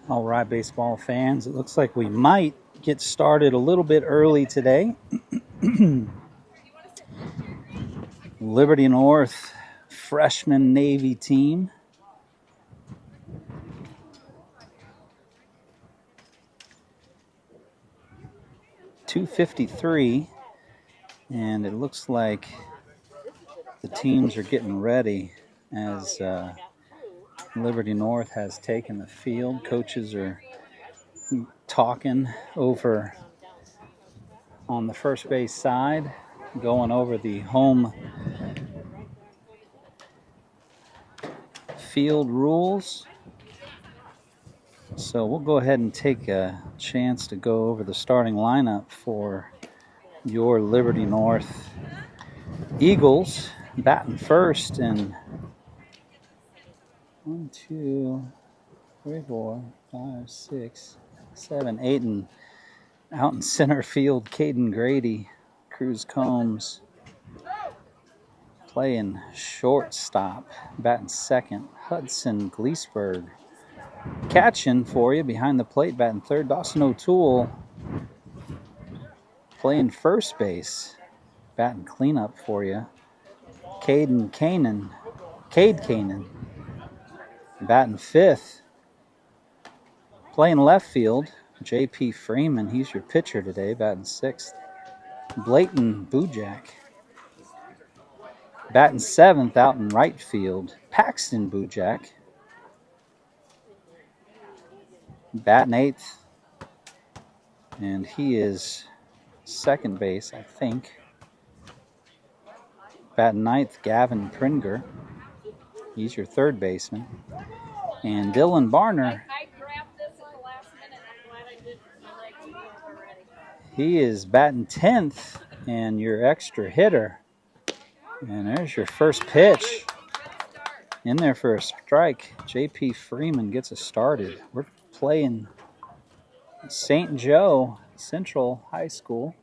All right, baseball fans, it looks like we might get started a little bit early today. Liberty North freshman Navy team. .253, and it looks like the teams are getting ready as Liberty North has taken the field. Coaches are talking over on the first base side, going over the home field rules. So we'll go ahead and take a chance to go over the starting lineup for your Liberty North Eagles. Batting first, and 1, 2, 3, 4, 5, 6, 7, 8, and out in center field, Caden Grady. Cruz Combs playing shortstop. Batting second, Hudson Gleesberg. Catching for you behind the plate, batting third. Dawson O'Toole playing first base, batting cleanup for you. Cade Kanan, batting fifth. Playing left field, J.P. Freeman, he's your pitcher today, batting sixth. Blayton Bujak, batting seventh out in right field. Paxton Bujak, batting eighth, and he is second base, I think. Batting ninth, Gavin Pringer, he's your third baseman. And Dylan Barner, he is batting 10th and your extra hitter. And there's your first pitch. In there for a strike. J.P. Freeman gets us started. We're playing St. Joe Central High School.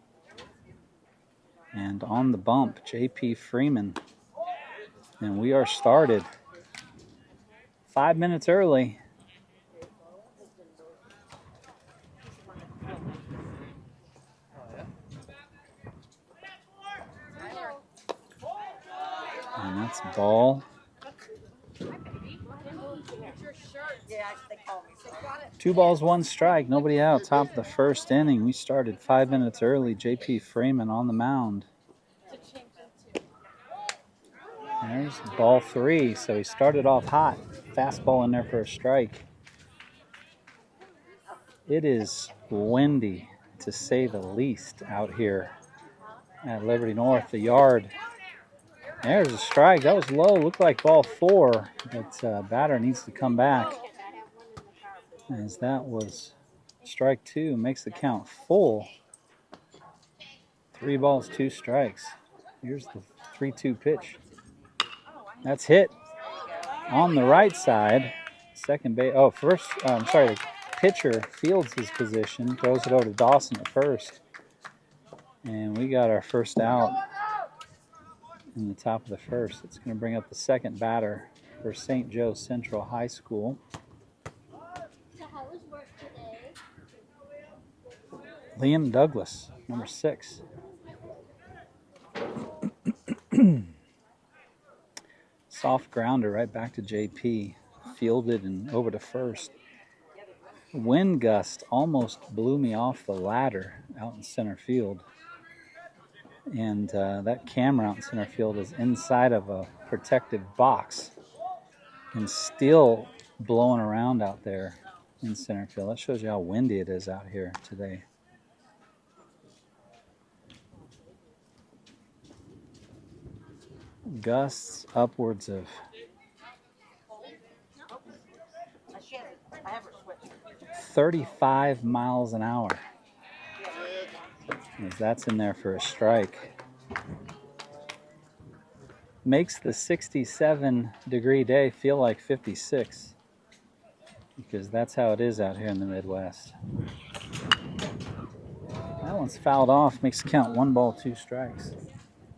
And on the bump, J.P. Freeman. And we are started 5 minutes early. And that's a ball. 2 balls, 1 strike. Nobody out. Top of the first inning. We started 5 minutes early. J.P. Freeman on the mound. There's ball 3. So he started off hot. Fastball in there for a strike. It is windy, to say the least, out here at Liberty North. The yard. There's a strike. That was low. Looked like ball 4. But batter needs to come back. As that was strike 2. Makes the count full. 3 balls, 2 strikes. Here's the 3-2 pitch. That's hit on the right side. Second base. Oh, first. The pitcher fields his position, throws it over to Dawson at first. And we got our first out in the top of the first. It's going to bring up the second batter for St. Joe Central High School. Liam Douglas, number 6. Soft grounder right back to JP. Fielded and over to first. Wind gust almost blew me off the ladder out in center field. And that camera out in center field is inside of a protective box and still blowing around out there in center field. That shows you how windy it is out here today. Gusts upwards of 35 miles an hour. As that's in there for a strike. Makes the 67-degree day feel like 56. Because that's how it is out here in the Midwest. That one's fouled off. Makes the count 1 ball, 2 strikes.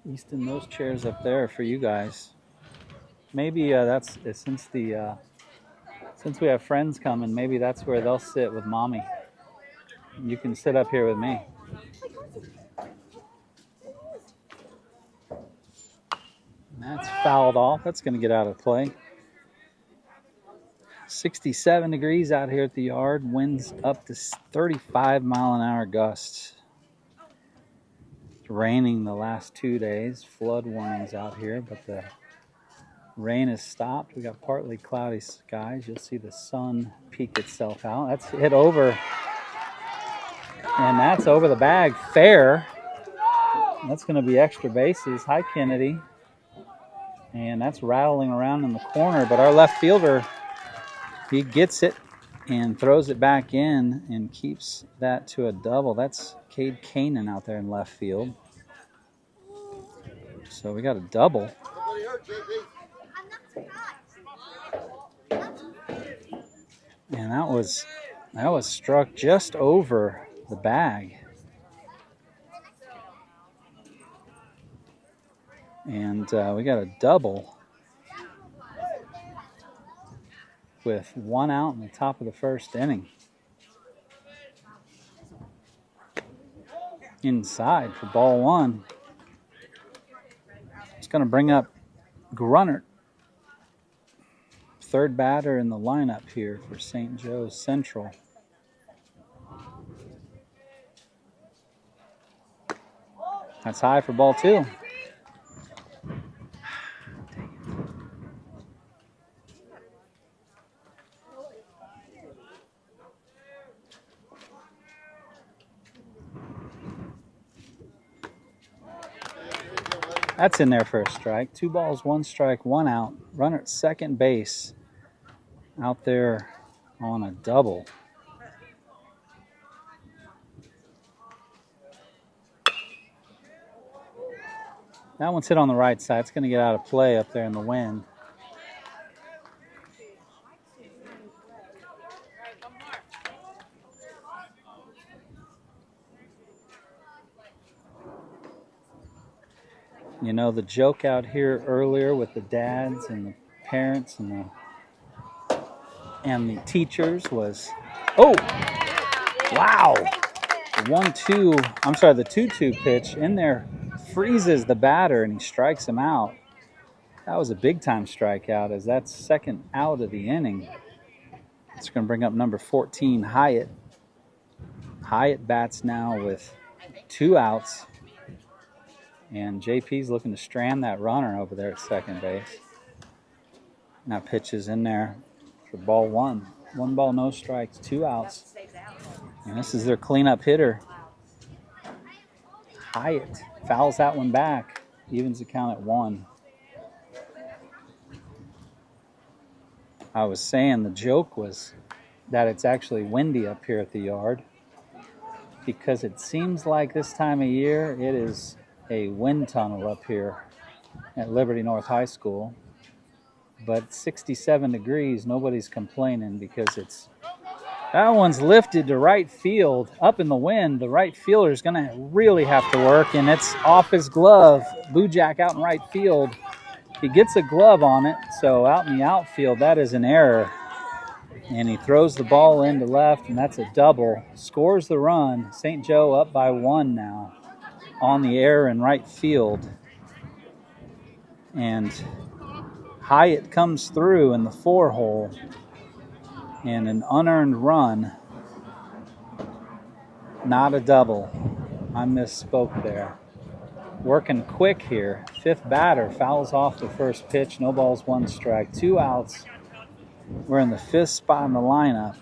Easton, those chairs up there for you guys. Maybe that's since we have friends coming, maybe that's where they'll sit with mommy. You can sit up here with me. And that's fouled off. That's going to get out of play. 67 degrees out here at the yard. Winds up to 35-mile-an-hour gusts. It's raining the last 2 days. Flood warnings out here, but the rain has stopped. We got partly cloudy skies. You'll see the sun peek itself out. That's hit over. And that's over the bag. Fair. That's going to be extra bases. Hi, Kennedy. And that's rattling around in the corner. But our left fielder, he gets it and throws it back in and keeps that to a double. That's Cade Kanan out there in left field. So we got a double. And that was struck just over the bag. And we got a double. with 1 out in the top of the first inning. Inside for ball 1. It's going to bring up Grunnert, third batter in the lineup here for St. Joe's Central. That's high for ball 2. That's in there for a strike. 2 balls, 1 strike, 1 out. Runner at second base out there on a double. That one's hit on the right side. It's going to get out of play up there in the wind. You know, the joke out here earlier with the dads and the parents and the teachers was, oh, wow. The 2-2 pitch in there freezes the batter and he strikes him out. That was a big time strikeout, as that's second out of the inning. It's going to bring up number 14, Hyatt. Hyatt bats now with 2 outs. And JP's looking to strand that runner over there at second base. Now pitches in there for ball 1. 1 ball, no strikes, 2 outs. And this is their cleanup hitter. Hyatt fouls that one back. Evens the count at 1. I was saying the joke was that it's actually windy up here at the yard, because it seems like this time of year it is a wind tunnel up here at Liberty North High School. But 67 degrees, nobody's complaining, because that one's lifted to right field, up in the wind. The right fielder is going to really have to work, and it's off his glove. Bujak out in right field. He gets a glove on it, so out in the outfield, that is an error. And he throws the ball into left, and that's a double. Scores the run. St. Joe up by 1 now on the error in right field. And Hyatt comes through in the 4-hole, and an unearned run. Not a double. I misspoke there. Working quick here. 5th batter fouls off the first pitch. No balls, 1 strike, 2 outs. We're in the 5th spot in the lineup.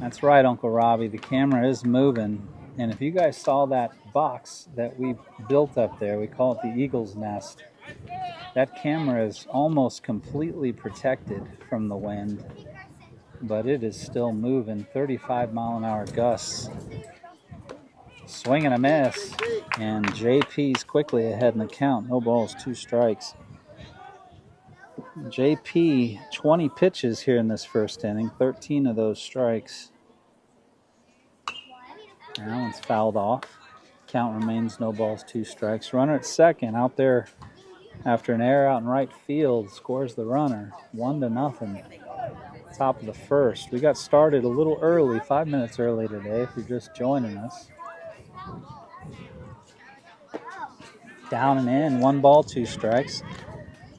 That's right, Uncle Robbie. The camera is moving. And if you guys saw that box that we built up there, we call it the Eagle's Nest. That camera is almost completely protected from the wind, but it is still moving. 35-mile-an-hour gusts. Swing and a miss, and JP's quickly ahead in the count. No balls, 2 strikes. JP, 20 pitches here in this first inning, 13 of those strikes. That one's fouled off. Count remains no balls, 2 strikes. Runner at second out there after an error out in right field, scores the runner, 1-0. Top of the first. We got started a little early, 5 minutes early today if you're just joining us. Down and in, 1 ball, 2 strikes.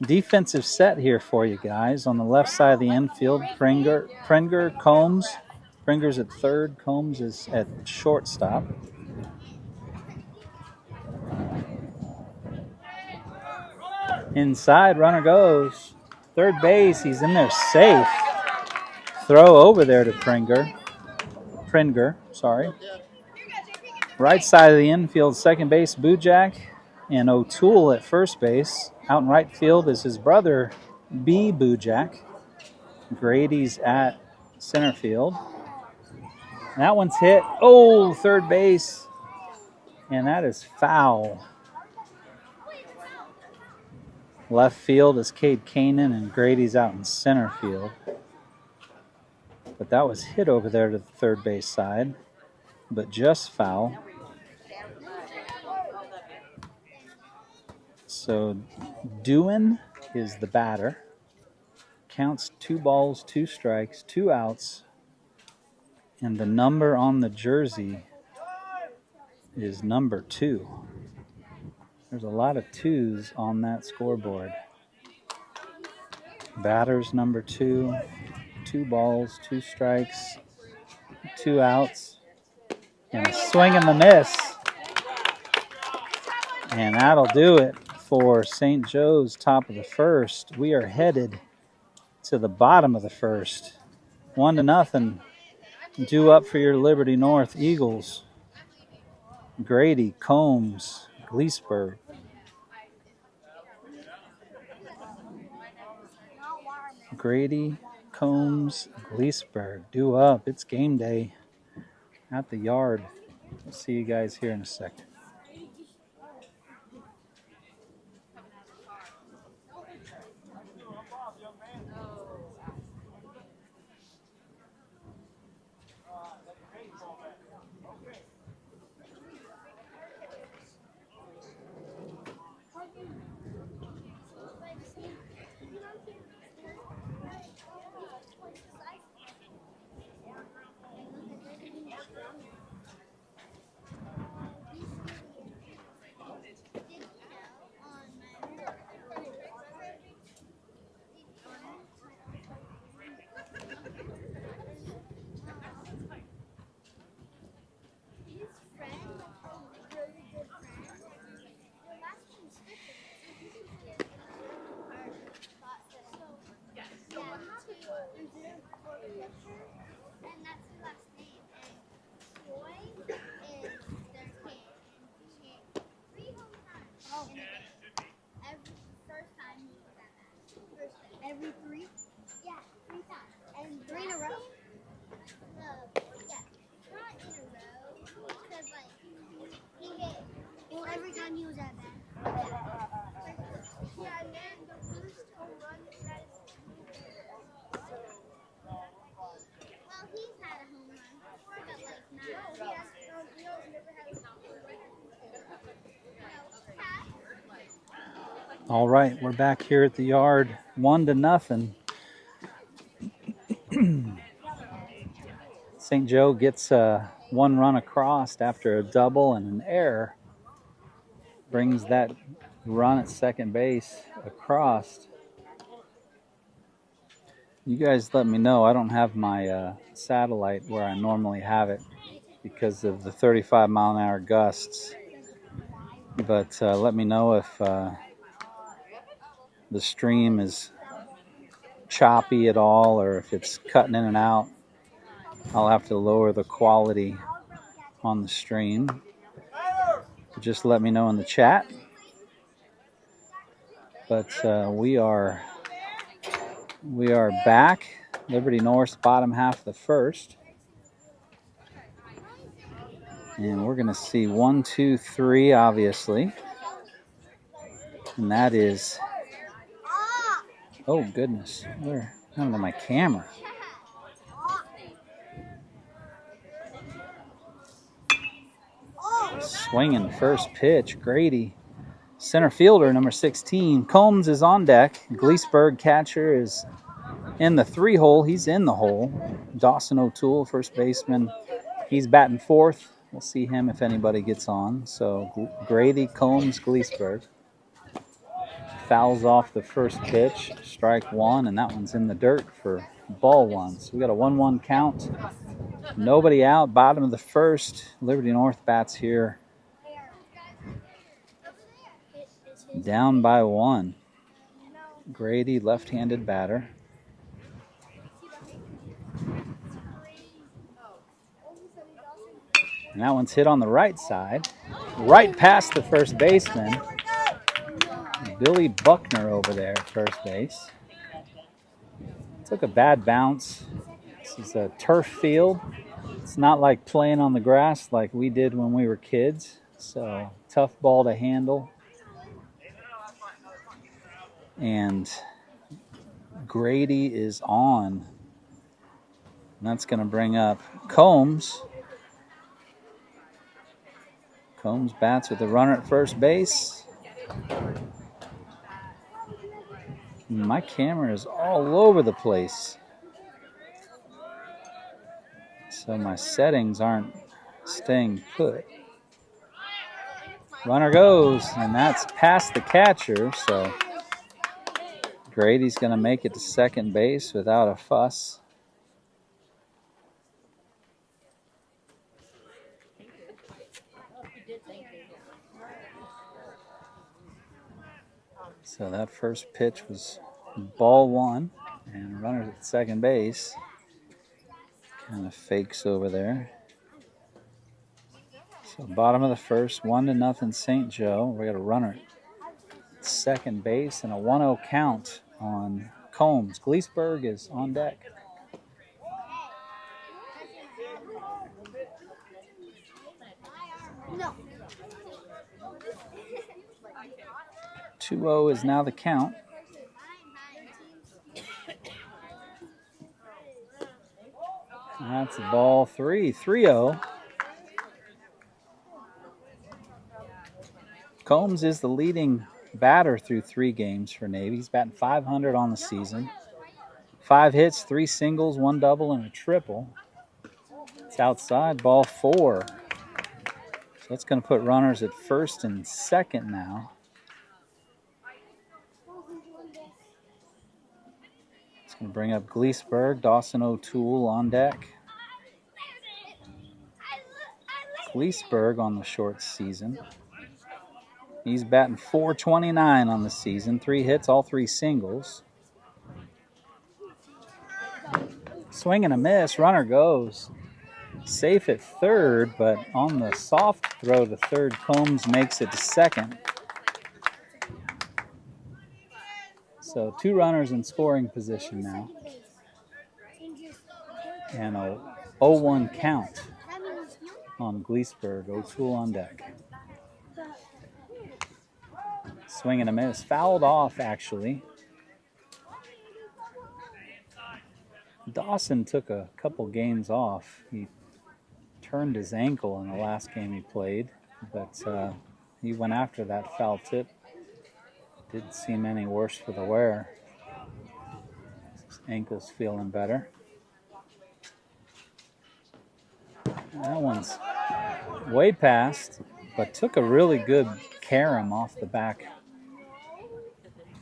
Defensive set here for you guys. On the left side of the infield, Prenger, Combs. Pringer's at third, Combs is at shortstop. Inside, runner goes. Third base, he's in there safe. Throw over there to Prenger, sorry. Right side of the infield, second base, Bujak, and O'Toole at first base. Out in right field is his brother, B. Bujak. Grady's at center field. That one's hit. Oh, third base. And that is foul. Left field is Cade Kanan, and Grady's out in center field. But that was hit over there to the third base side, but just foul. So Doohan is the batter. Counts 2 balls, 2 strikes, 2 outs. And the number on the jersey is number 2. There's a lot of 2s on that scoreboard. Batter's number 2. 2 balls, 2 strikes, 2 outs. And a swing and a miss. And that'll do it for St. Joe's top of the first. We are headed to the bottom of the first. 1-0. Due up for your Liberty North Eagles. Grady, Combs, Gleesburg. Grady, Combs, Gleesburg. Due up. It's game day at the yard. We'll see you guys here in a second. Every 3? Yeah, 3 times. And 3 in a row? Yeah, not in a row. Because, like, he hit. Well, every time he was at bat. Yeah, and then the first home run that well, he's had a home run before, but, like, not. No, he has never had a home run. All right, we're back here at the yard, 1-0. St. Joe gets 1 run across after a double and an error. Brings that run at second base across. You guys let me know. I don't have my satellite where I normally have it because of the 35-mile-an-hour gusts. But let me know if the stream is choppy at all or if it's cutting in and out. I'll have to lower the quality on the stream. Just let me know in the chat. But we are back. Liberty North's bottom half of the first. And we're going to see 1, 2, 3, obviously. And that is... Oh, goodness. Where happened to my camera? Swinging first pitch. Grady. Center fielder, number 16. Combs is on deck. Gleesburg, catcher, is in the 3-hole. He's in the hole. Dawson O'Toole, first baseman. He's batting fourth. We'll see him if anybody gets on. So Grady, Combs, Gleesburg. Fouls off the first pitch. Strike 1, and that one's in the dirt for ball 1. So we got a 1-1 count. Nobody out. Bottom of the first. Liberty North bats here. Down by 1. Grady, left-handed batter. And that one's hit on the right side. Right past the first baseman. Billy Buckner over there at first base. Took a bad bounce. This is a turf field. It's not like playing on the grass like we did when we were kids. So, tough ball to handle. And Grady is on. And that's going to bring up Combs. Combs bats with the runner at first base. My camera is all over the place, so my settings aren't staying put. Runner goes, and that's past the catcher, so Grady's going to make it to second base without a fuss. So that first pitch was ball one, and runner's at second base. Kind of fakes over there. So bottom of the first, 1-0 St. Joe. We got a runner at second base and a 1-0 count on Combs. Gleesberg is on deck. No. 2-0 is now the count. That's ball three, 3-0. Combs is the leading batter through 3 games for Navy. He's batting .500 on the season. 5 hits, 3 singles, 1 double, and a triple. It's outside, ball 4. So that's going to put runners at first and second now. It's going to bring up Gleesberg, Dawson O'Toole on deck. Gleesberg on the short season. He's batting .429 on the season. 3 hits, all 3 singles. Swing and a miss. Runner goes. Safe at third, but on the soft throw to third, Combs makes it to second. So 2 runners in scoring position now. And a 0-1 count on Gleesberg. O'Toole on deck. Swing and a miss. Fouled off, actually. Dawson took a couple games off. He turned his ankle in the last game he played, but he went after that foul tip. Didn't seem any worse for the wear. His ankle's feeling better. That one's way past, but took a really good carom off the back,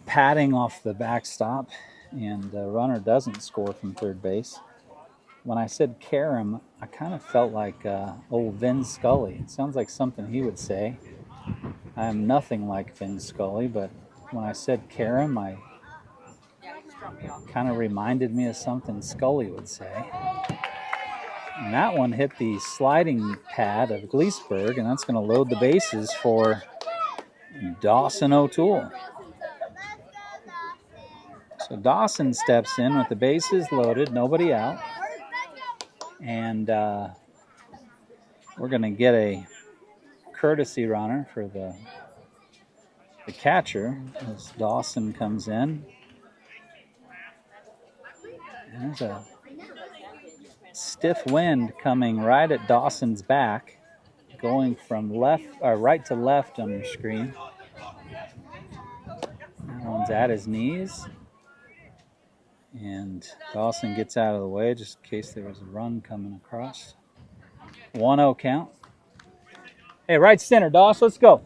padding off the backstop, and the runner doesn't score from third base. When I said carom, I kind of felt like old Vin Scully. It sounds like something he would say. I am nothing like Vin Scully, but when I said carom, I kind of reminded me of something Scully would say. And that one hit the sliding pad of Gleesberg, and that's going to load the bases for Dawson O'Toole. So Dawson steps in with the bases loaded, nobody out. And we're going to get a courtesy runner for the catcher as Dawson comes in. There's a stiff wind coming right at Dawson's back, going from right to left on your screen. That one's at his knees. And Dawson gets out of the way just in case there was a run coming across. 1-0 count. Hey, right center, Dawson, let's go.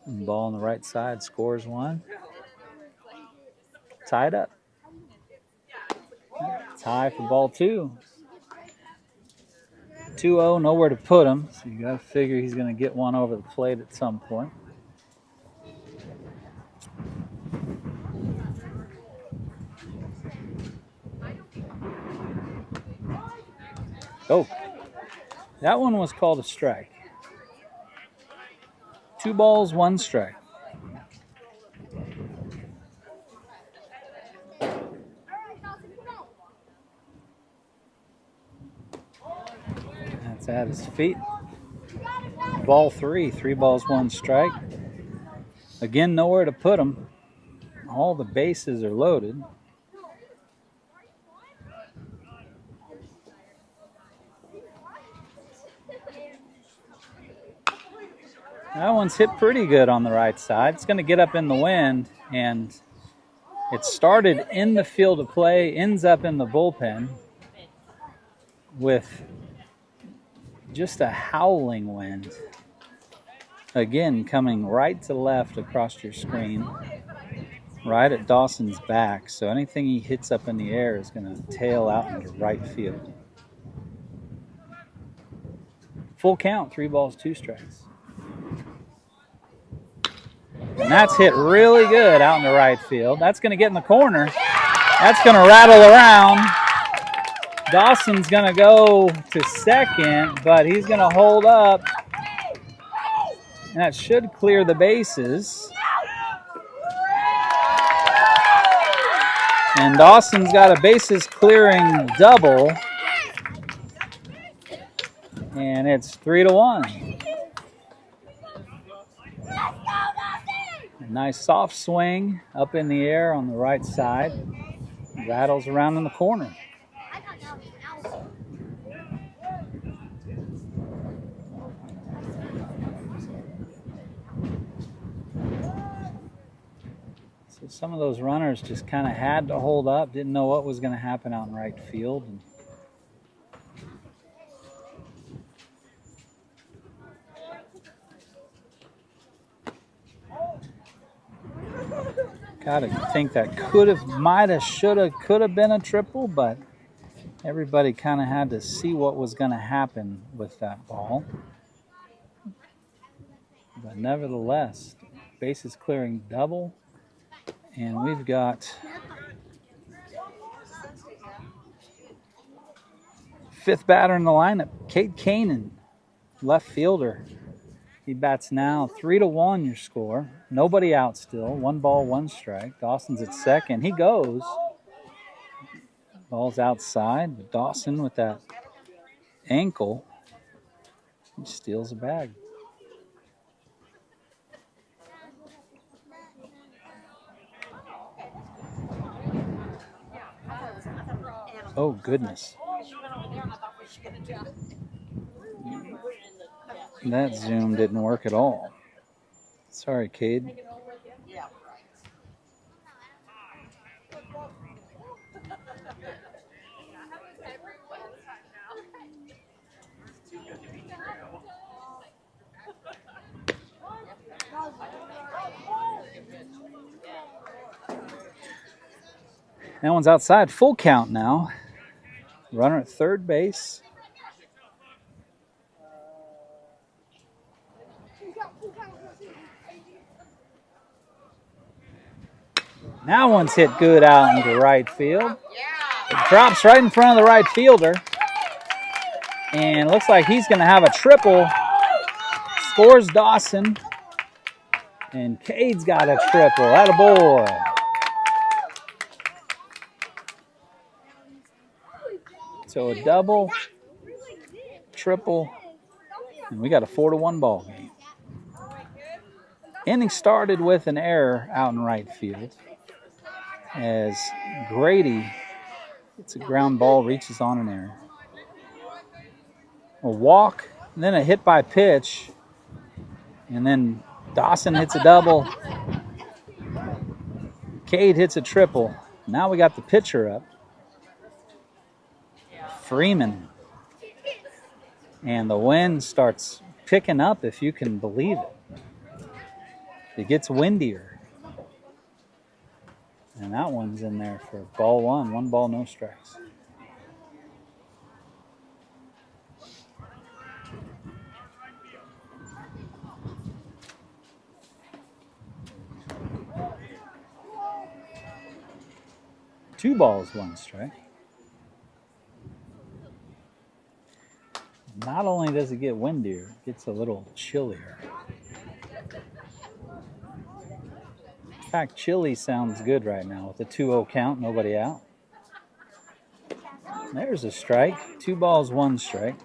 And ball on the right side, scores 1. Tied up. Tie for ball 2. 2-0, nowhere to put him. So you got to figure he's going to get one over the plate at some point. Oh, that one was called a strike. 2 balls, 1 strike. That's at his feet. Ball 3, 3 balls, 1 strike. Again, nowhere to put him. All the bases are loaded. That one's hit pretty good on the right side. It's going to get up in the wind, and it started in the field of play, ends up in the bullpen with just a howling wind. Again, coming right to left across your screen, right at Dawson's back. So anything he hits up in the air is going to tail out into right field. Full count, 3 balls, 2 strikes. And that's hit really good out in the right field. That's going to get in the corner. That's going to rattle around. Dawson's going to go to second, but he's going to hold up. And that should clear the bases. And Dawson's got a bases clearing double. And it's 3-1. A nice soft swing up in the air on the right side. Rattles around in the corner. So some of those runners just kind of had to hold up, didn't know what was going to happen out in right field. And gotta think that could have, might have, should have, could have been a triple, but everybody kind of had to see what was going to happen with that ball. But nevertheless, bases clearing double, and we've got fifth batter in the lineup, Cade Kanan, left fielder. He bats now. 3-1 your score. Nobody out still. 1 ball, 1 strike. Dawson's at second. He goes. Ball's outside. But Dawson with that ankle, he steals a bag. Oh, goodness. That zoom didn't work at all. Sorry, Cade. That one's outside. Full count now. Runner at third base. That one's hit good out into right field. It drops right in front of the right fielder. And it looks like he's going to have a triple. Scores Dawson. And Cade's got a triple. Attaboy. So a double, triple, and we got a 4-1 ball game. Inning started with an error out in right field as Grady, it's a ground ball, reaches on an error. A walk, and then a hit by pitch, and then Dawson hits a double. Cade hits a triple. Now we got the pitcher up. Freeman. And the wind starts picking up, if you can believe it. It gets windier. And that one's in there for ball 1. 1 ball, no strikes. Two balls, 1 strike. Not only does it get windier, it gets a little chillier. In fact, chilly sounds good right now with the 2-0 count, nobody out. There's a strike. 2 balls, 1 strike.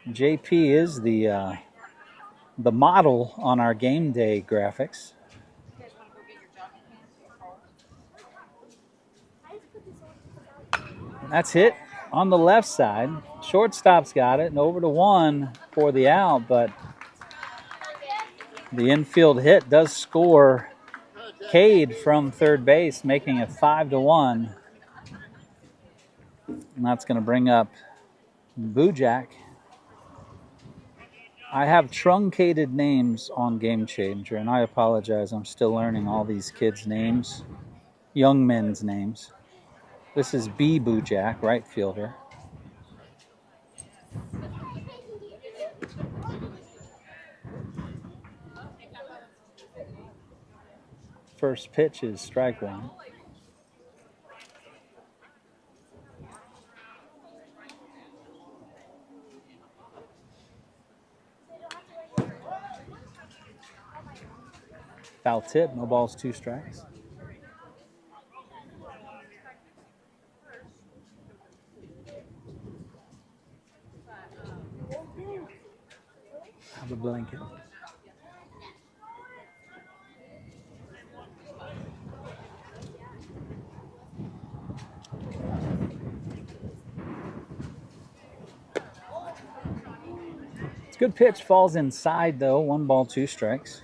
JP is the model on our game day graphics. That's hit on the left side. Shortstop's got it, and over to 1. for the out, but the infield hit does score Cade from third base, making it 5-1. And that's going to bring up Bujak. I have truncated names on Game Changer, and I apologize. I'm still learning all these kids' names, young men's names. This is B. Bujak, right fielder. First pitch is strike one. Foul tip, no balls, 2 strikes. Have a blanket. It's a good pitch, falls inside though. 1 ball, 2 strikes.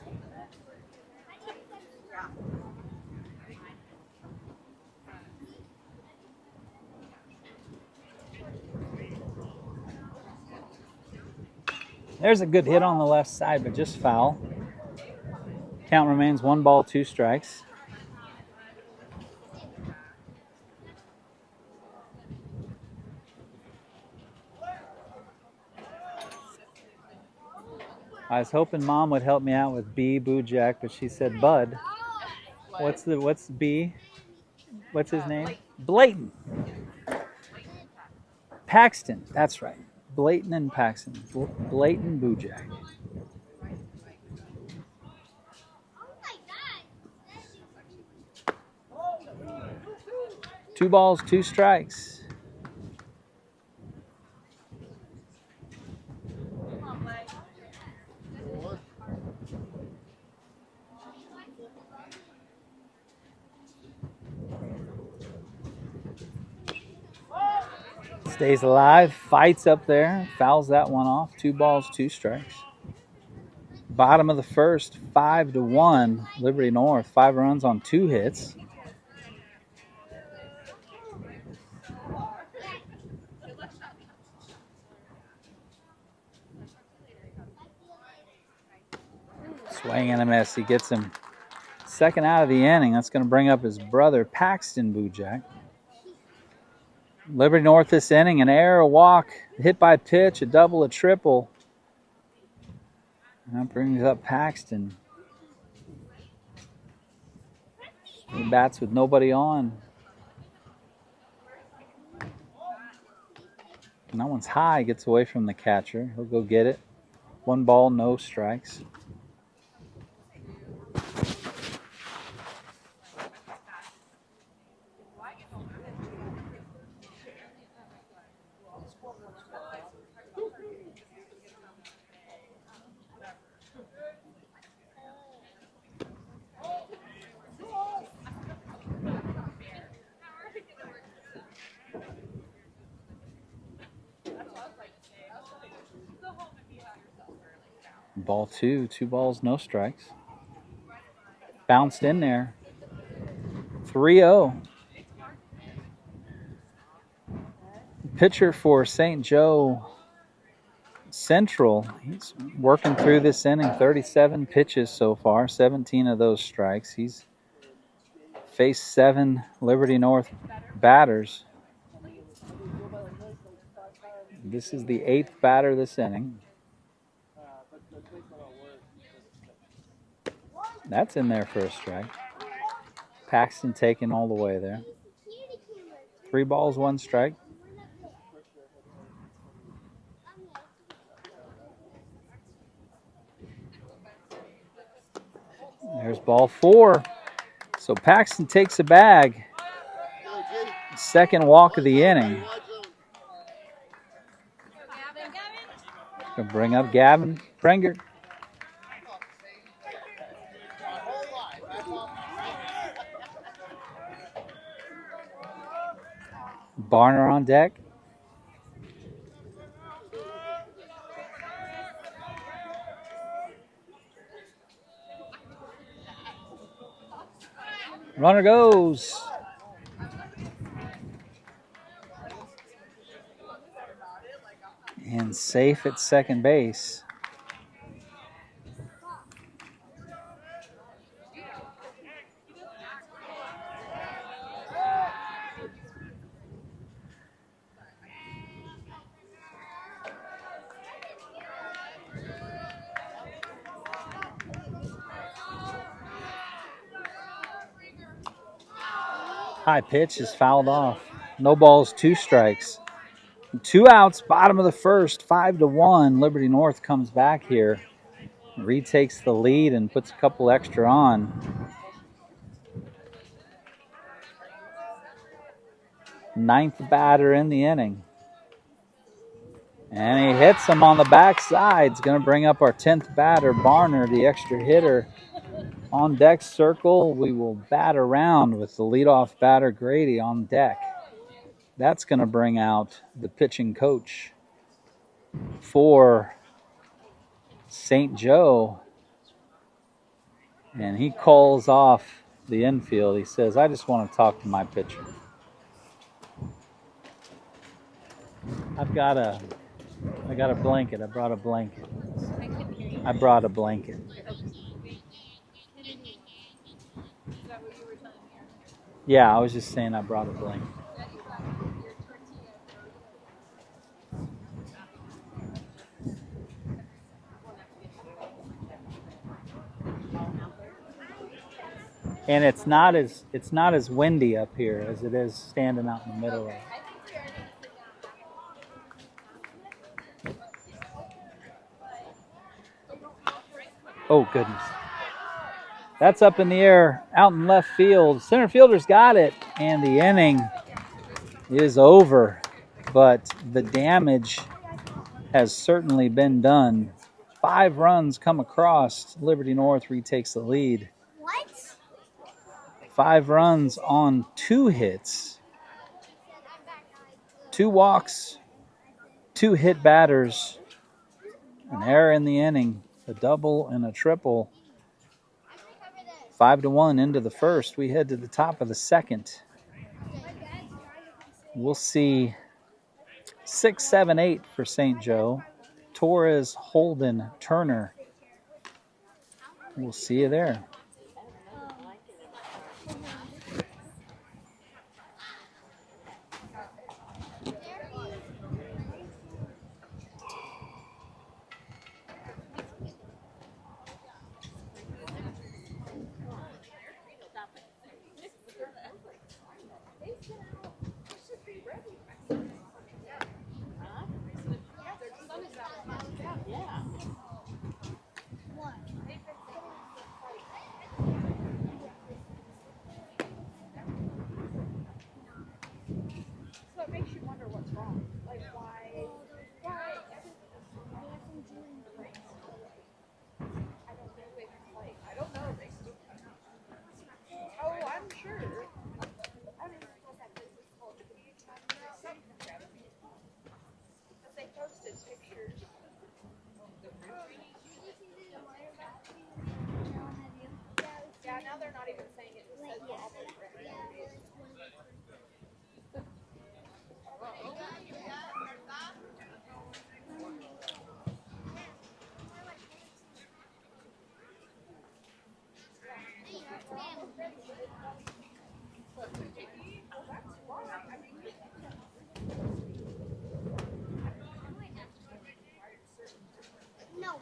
There's a good hit on the left side, but just foul. Count remains 1 ball, 2 strikes. I was hoping Mom would help me out with B. Bujak, but she said Bud. What's B? What's his name? Blayton. Paxton. That's right. Blayton and Paxton. Blayton Bujak. Two balls, 2 strikes. Stays alive, fights up there, fouls that one off. 2 balls, 2 strikes. Bottom of the first, 5-1. Liberty North, 5 runs on 2 hits. Swing and a miss. He gets him second out of the inning. That's going to bring up his brother, Paxton Bujak. Liberty North this inning, an error, a walk, hit by pitch, a double, a triple. And that brings up Paxton. He bats with nobody on. And that one's high, gets away from the catcher. He'll go get it. 1 ball, no strikes. Ball 2, 2 balls, no strikes. Bounced in there. 3-0. Pitcher for St. Joe Central. He's working through this inning. 37 pitches so far, 17 of those strikes. He's faced 7 Liberty North batters. This is the 8th batter this inning. That's in there for a strike. Paxton taking all the way there. 3 balls, 1 strike. There's ball 4. So Paxton takes a bag. Second walk of the inning. Gonna bring up Gavin Prengert. Barner on deck. Runner goes. And safe at second base. High pitch is fouled off. No balls, 2 strikes. 2 outs, bottom of the first, 5-1. Liberty North comes back here, retakes the lead, and puts a couple extra on. 9th batter in the inning. And he hits him on the backside. It's going to bring up our 10th batter, Barner, the extra hitter. On deck circle, we will bat around with the leadoff batter, Grady, on deck. That's going to bring out the pitching coach for St. Joe. And he calls off the infield. He says, I just want to talk to my pitcher. I got a blanket. I brought a blanket. I brought a blanket. Yeah, I was just saying I brought a blanket. And it's not as windy up here as it is standing out in the middle of it. Oh, goodness. That's up in the air, out in left field. Center fielder's got it, and the inning is over. But the damage has certainly been done. 5 runs come across. Liberty North retakes the lead. What? 5 runs on 2 hits. 2 walks, 2 hit batters, an error in the inning, a double and a triple. 5-1 into the first. We head to the top of the second. We'll see 6, 7, 8 for St. Joe. Torres, Holden, Turner. We'll see you there. No.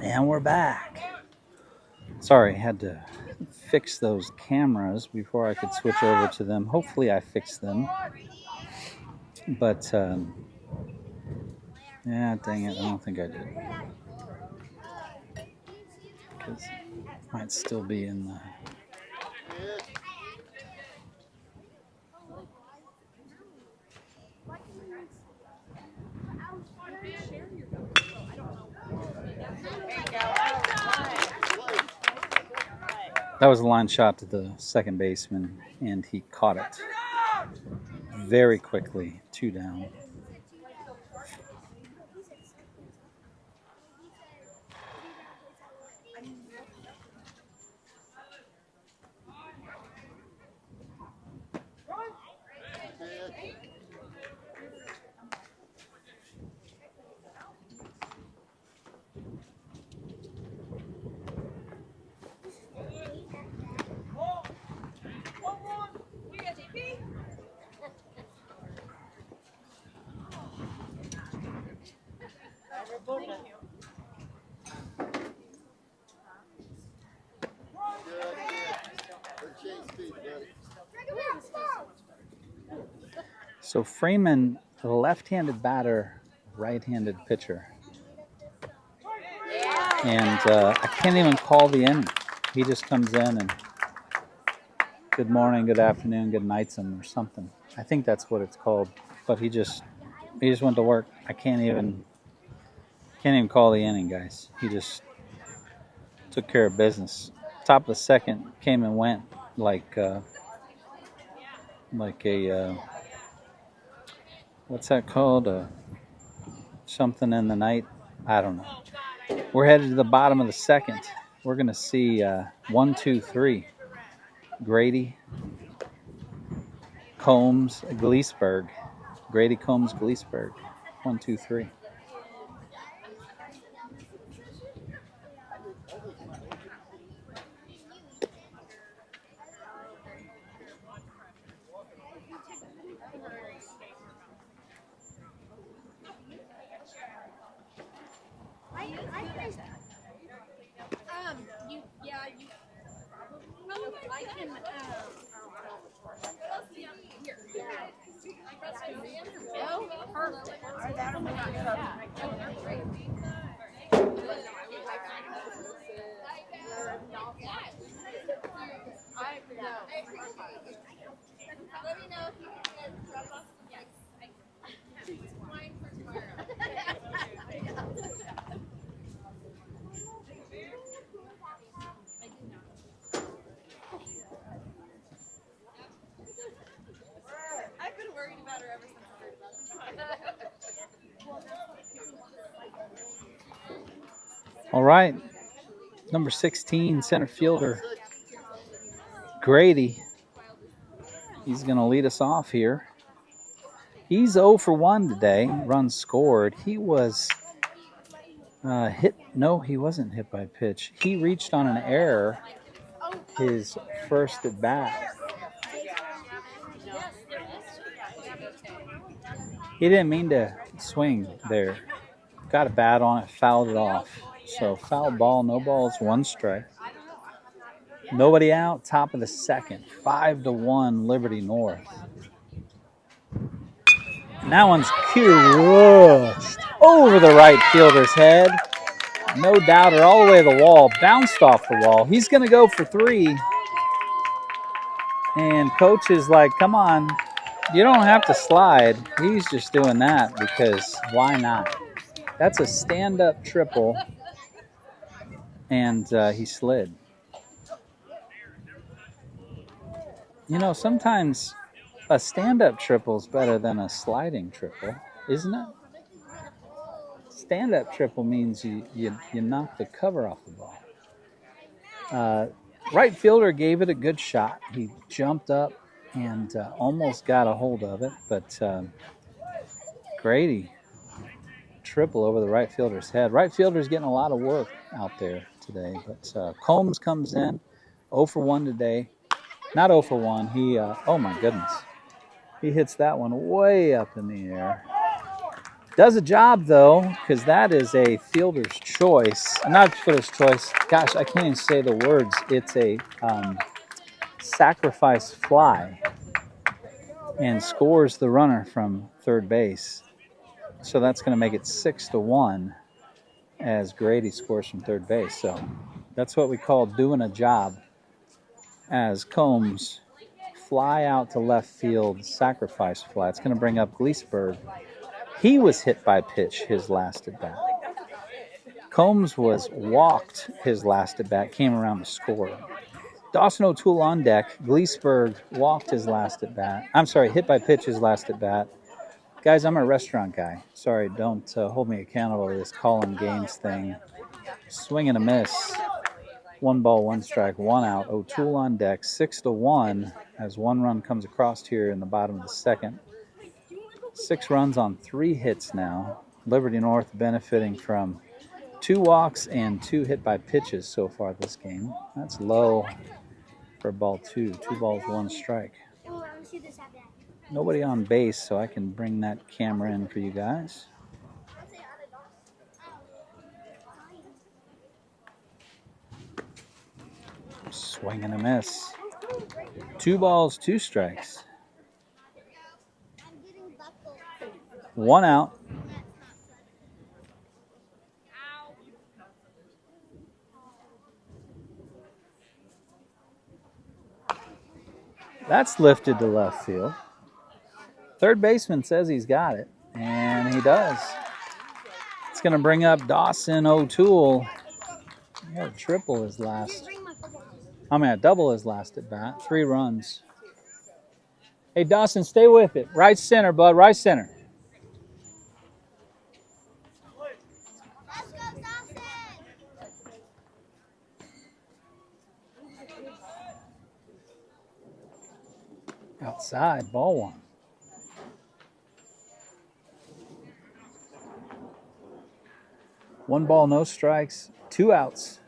And we're back. Sorry, had to fix those cameras before I could switch over to them. Hopefully I fixed them. But, yeah, dang it, I don't think I did. Because it might still be in the... That was a line shot to the second baseman, and he caught it very quickly. 2 down. So Freeman, a left-handed batter, right-handed pitcher. And I can't even call the inning. He just comes in and good morning, good afternoon, good nights him or something. I think that's what it's called. But he just went to work. I can't even call the inning, guys. He just took care of business. Top of the second came and went like a what's that called? Something in the night. I don't know. We're headed to the bottom of the second. We're going to see 1, 2, 3. Grady, Combs, Gleesburg. Grady, Combs, Gleesburg. 1, 2, 3. All right, number 16, center fielder, Grady. He's going to lead us off here. He's 0 for 1 today, runs scored. He was hit. No, he wasn't hit by a pitch. He reached on an error his first at bat. He didn't mean to swing there. Got a bat on it, fouled it off. So foul ball, no balls, 1 strike. Nobody out, top of the second. 5-1 Liberty North. And that one's crushed over the right fielder's head. No doubter, all the way to the wall. Bounced off the wall. He's going to go for 3. And coach is like, come on. You don't have to slide. He's just doing that because why not? That's a stand-up triple. And he slid. You know, sometimes a stand-up triple is better than a sliding triple, isn't it? Stand-up triple means you knock the cover off the ball. Right fielder gave it a good shot. He jumped up and almost got a hold of it, but Grady, triple over the right fielder's head. Right fielder's getting a lot of work out there today, but Combs comes in 0 for 1 today. Not 0 for 1. Oh my goodness. He hits that one way up in the air. Does a job, though, because that is a fielder's choice. Not fielder's choice. Gosh, I can't even say the words. It's a sacrifice fly and scores the runner from third base. So that's going to make it 6-1 as Grady scores from third base. So that's what we call doing a job, as Combs fly out to left field, sacrifice fly. It's going to bring up Gleesberg. He was hit by pitch his last at bat. Combs was walked his last at bat, came around to score. Dawson O'Toole on deck. Gleesberg walked his last at bat. I'm sorry, hit by pitch his last at bat. Guys, I'm a restaurant guy. Sorry, don't hold me accountable to this calling games thing. Swing and a miss. 1 ball, 1 strike, 1 out. O'Toole on deck, 6-1 as 1 run comes across here in the bottom of the second. 6 runs on 3 hits now. Liberty North benefiting from 2 walks and 2 hit by pitches so far this game. That's low for ball 2. 2 balls, 1 strike. Nobody on base, so I can bring that camera in for you guys. Swing and a miss. 2 balls, 2 strikes. 1 out. That's lifted to left field. Third baseman says he's got it, and he does. It's going to bring up Dawson O'Toole. He had a triple his last. A double his last at bat. 3 runs. Hey, Dawson, stay with it. Right center, bud. Right center. Let's go, Dawson! Outside, ball 1. One ball, no strikes, 2 outs.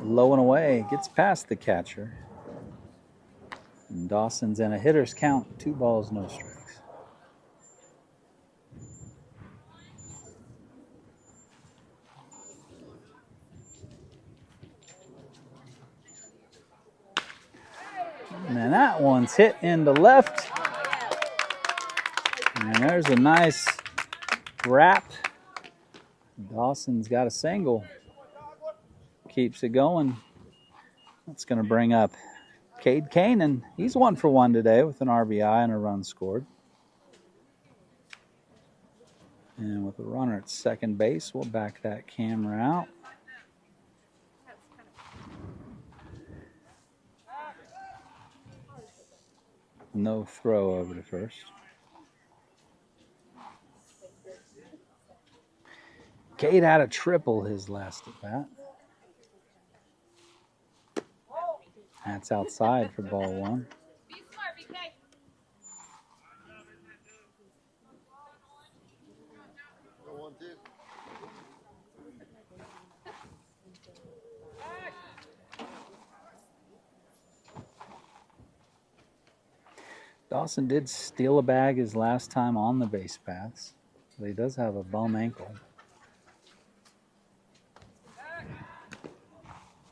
Low and away, gets past the catcher. And Dawson's in a hitter's count, 2 balls, no strikes. And that one's hit into left. And there's a nice wrap. Dawson's got a single. Keeps it going. That's going to bring up Cade Kanan. He's 1 for 1 today with an RBI and a run scored. And with a runner at second base, we'll back that camera out. No throw over to first. Cade had a triple his last at bat. That's outside for ball 1. Dawson did steal a bag his last time on the base paths, but he does have a bum ankle.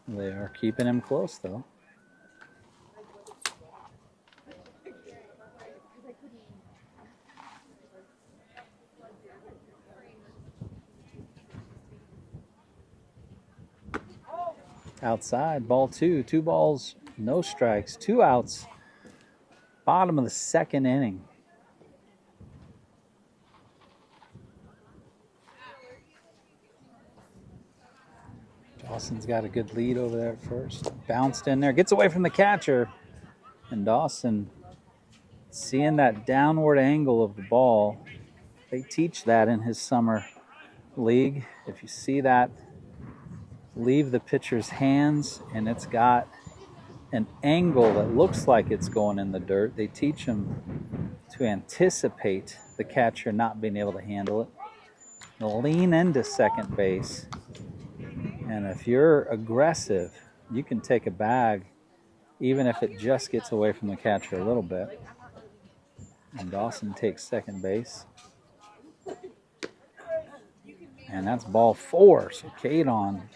They are keeping him close, though. Outside, ball 2. 2 balls, no strikes, 2 outs. Bottom of the second inning. Dawson's got a good lead over there at first. Bounced in there, gets away from the catcher. And Dawson, seeing that downward angle of the ball, they teach that in his summer league. If you see that, leave the pitcher's hands and it's got an angle that looks like it's going in the dirt. They teach him to anticipate the catcher not being able to handle it. They'll lean into second base. And if you're aggressive, you can take a bag even if it just gets away from the catcher a little bit. And Dawson takes second base. And that's ball 4, so Cade on.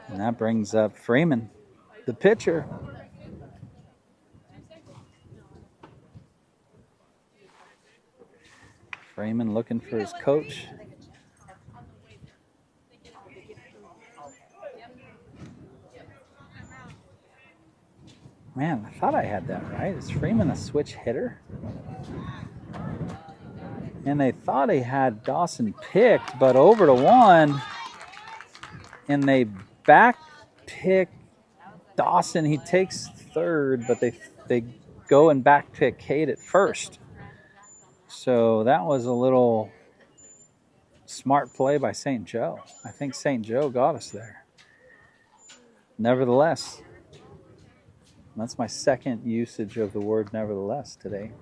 And that brings up Freeman, the pitcher. Freeman looking for his coach. Man, I thought I had that right. Is Freeman a switch hitter? And they thought he had Dawson picked, but over to 1. And they back pick Dawson. He takes third, but they go and back pick Cade at first. So that was a little smart play by St. Joe. I think St. Joe got us there. Nevertheless, that's my second usage of the word nevertheless today.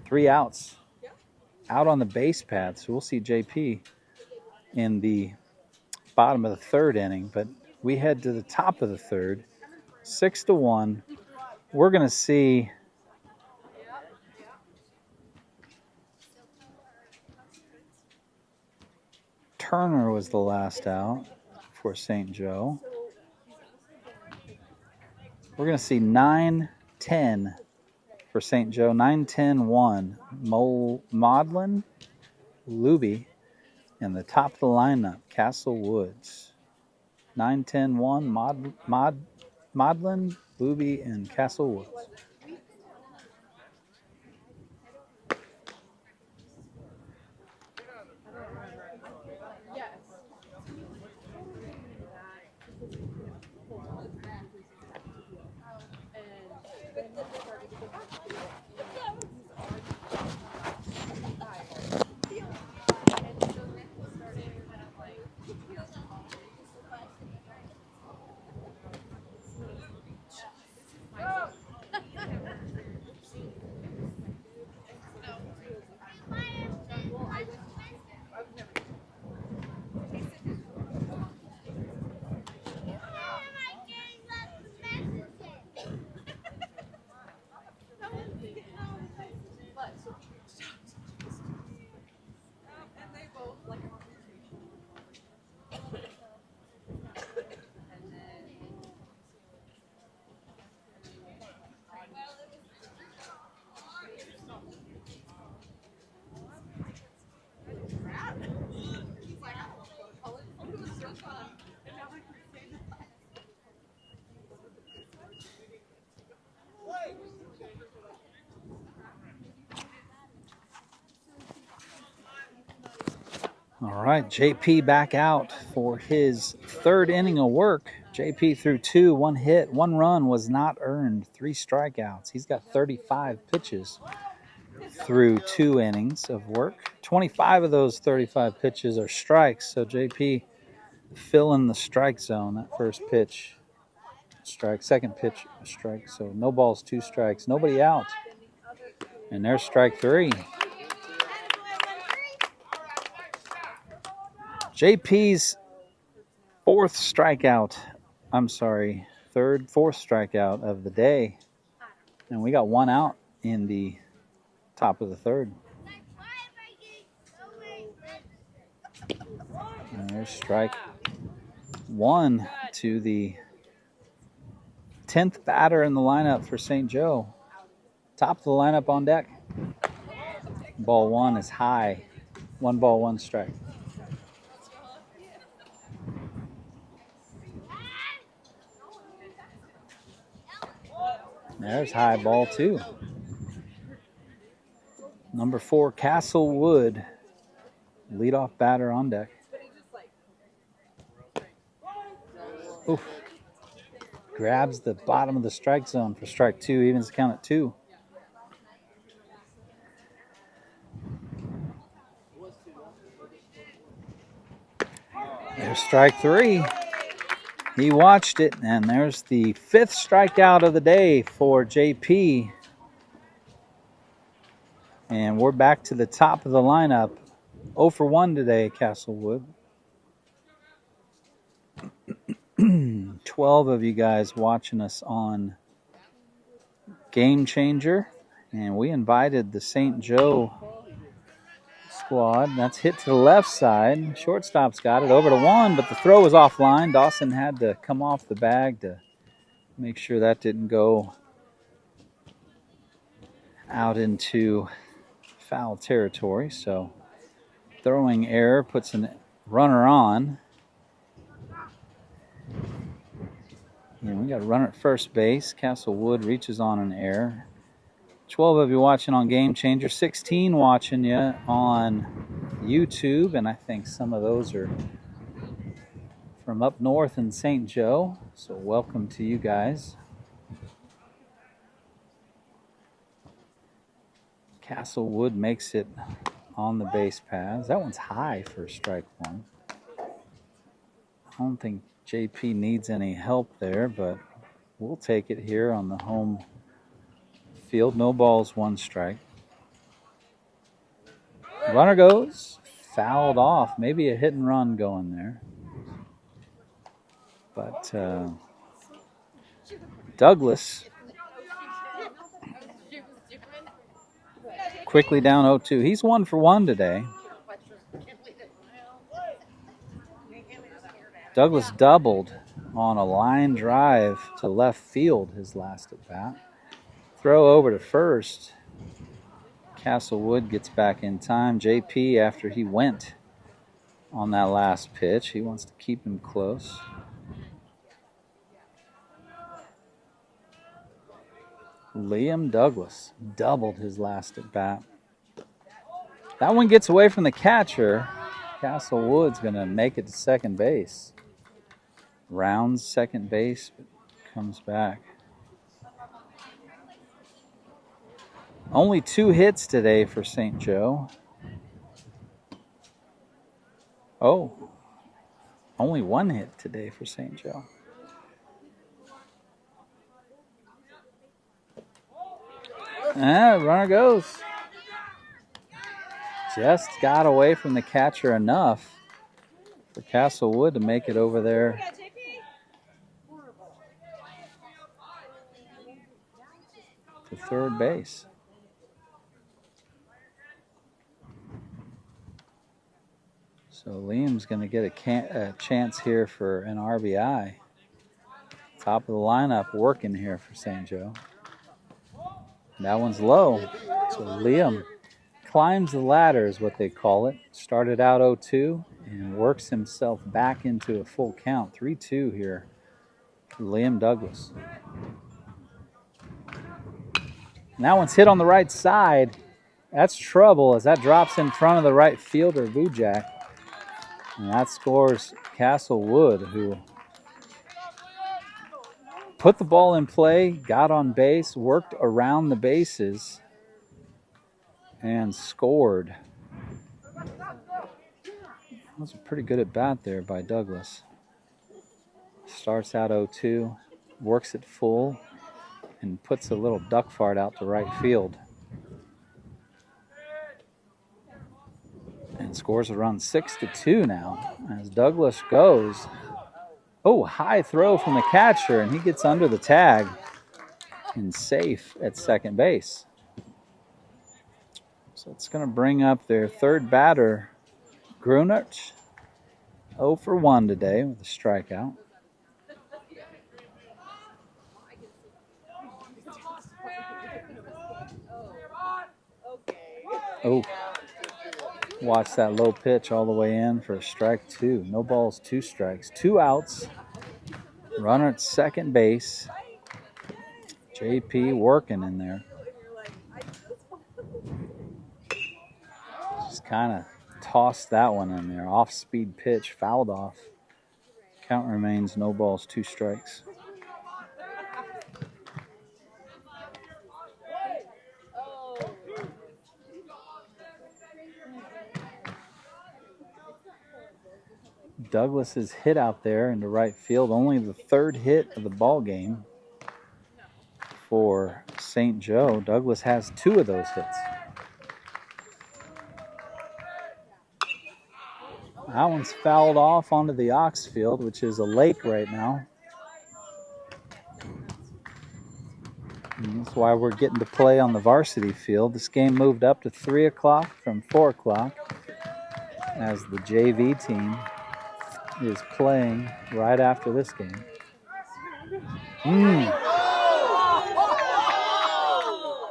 3 outs. Out on the base pad, so we'll see JP in the bottom of the 3rd inning. But we head to the top of the 3rd, 6-1. We're going to see Turner was the last out for St. Joe. We're going to see 9-10 for St. Joe. 9-10-1. Maudlin, Luby, and the top of the lineup, Castle Woods. 9-10-1, Maudlin, Luby, and Castle Woods. All right, JP back out for his 3rd inning of work. JP threw 2, 1 hit, 1 run was not earned, 3 strikeouts. He's got 35 pitches through 2 innings of work. 25 of those 35 pitches are strikes, so JP filling the strike zone. That first pitch, strike. Second pitch, strike. So no balls, 2 strikes. Nobody out. And there's strike 3. JP's 4th strikeout of the day. And we got 1 out in the top of the 3rd. And there's strike 1 to the 10th batter in the lineup for St. Joe. Top of the lineup on deck. Ball 1 is high. 1 ball, 1 strike. There's high ball 2. Number 4, Castlewood, leadoff batter on deck. Oof. Grabs the bottom of the strike zone for strike 2, evens the count at 2. There's strike 3. He watched it, and there's the 5th strikeout of the day for JP. And we're back to the top of the lineup. 0 for 1 today, Castlewood. 12 of you guys watching us on Game Changer, and we invited the St. Joe squad. That's hit to the left side. Shortstop's got it over to one, but the throw was offline. Dawson had to come off the bag to make sure that didn't go out into foul territory. So throwing error puts a runner on. And we got a runner at first base. Castlewood reaches on an error. 12 of you watching on Game Changer, 16 watching you on YouTube, and I think some of those are from up north in St. Joe, so welcome to you guys. Castlewood makes it on the base paths. That one's high for strike one. I don't think JP needs any help there, but we'll take it here on the home field. No balls, one strike. Runner goes, fouled off. Maybe a hit and run going there. But Douglas quickly down 0-2. He's 1 for 1 today. Douglas doubled on a line drive to left field his last at bat. Throw over to first. Castlewood gets back in time. JP, after he went on that last pitch, he wants to keep him close. Liam Douglas doubled his last at bat. That one gets away from the catcher. Castlewood's going to make it to second base. Rounds second base, but comes back. Only 2 hits today for St. Joe. Oh, only 1 hit today for St. Joe. Runner goes. Just got away from the catcher enough for Castlewood to make it over there. To third base. So Liam's going to get a chance here for an RBI. Top of the lineup working here for St. Joe. That one's low. So Liam climbs the ladder is what they call it. Started out 0-2 and works himself back into a full count. 3-2 here for Liam Douglas. And that one's hit on the right side. That's trouble as that drops in front of the right fielder, Bujak. And that scores Castlewood, who put the ball in play, got on base, worked around the bases, and scored. That was a pretty good at bat there by Douglas. Starts out 0-2, works it full, and puts a little duck fart out to right field. And scores a run 6-2 now as Douglas goes. Oh, high throw from the catcher, and he gets under the tag and safe at second base. So it's going to bring up their third batter, Grunert. 0 for 1 today with a strikeout. Oh, watch that low pitch all the way in for a strike 2. No balls, 2 strikes. 2 outs. Runner at second base. JP working in there. Just kind of tossed that one in there. Off-speed pitch, fouled off. Count remains no balls, 2 strikes. Douglas is hit out there into right field. Only the 3rd hit of the ball game for St. Joe. Douglas has 2 of those hits. That one's fouled off onto the Ox Field, which is a lake right now. And that's why we're getting to play on the varsity field. This game moved up to 3 o'clock from 4 o'clock as the JV team is playing right after this game.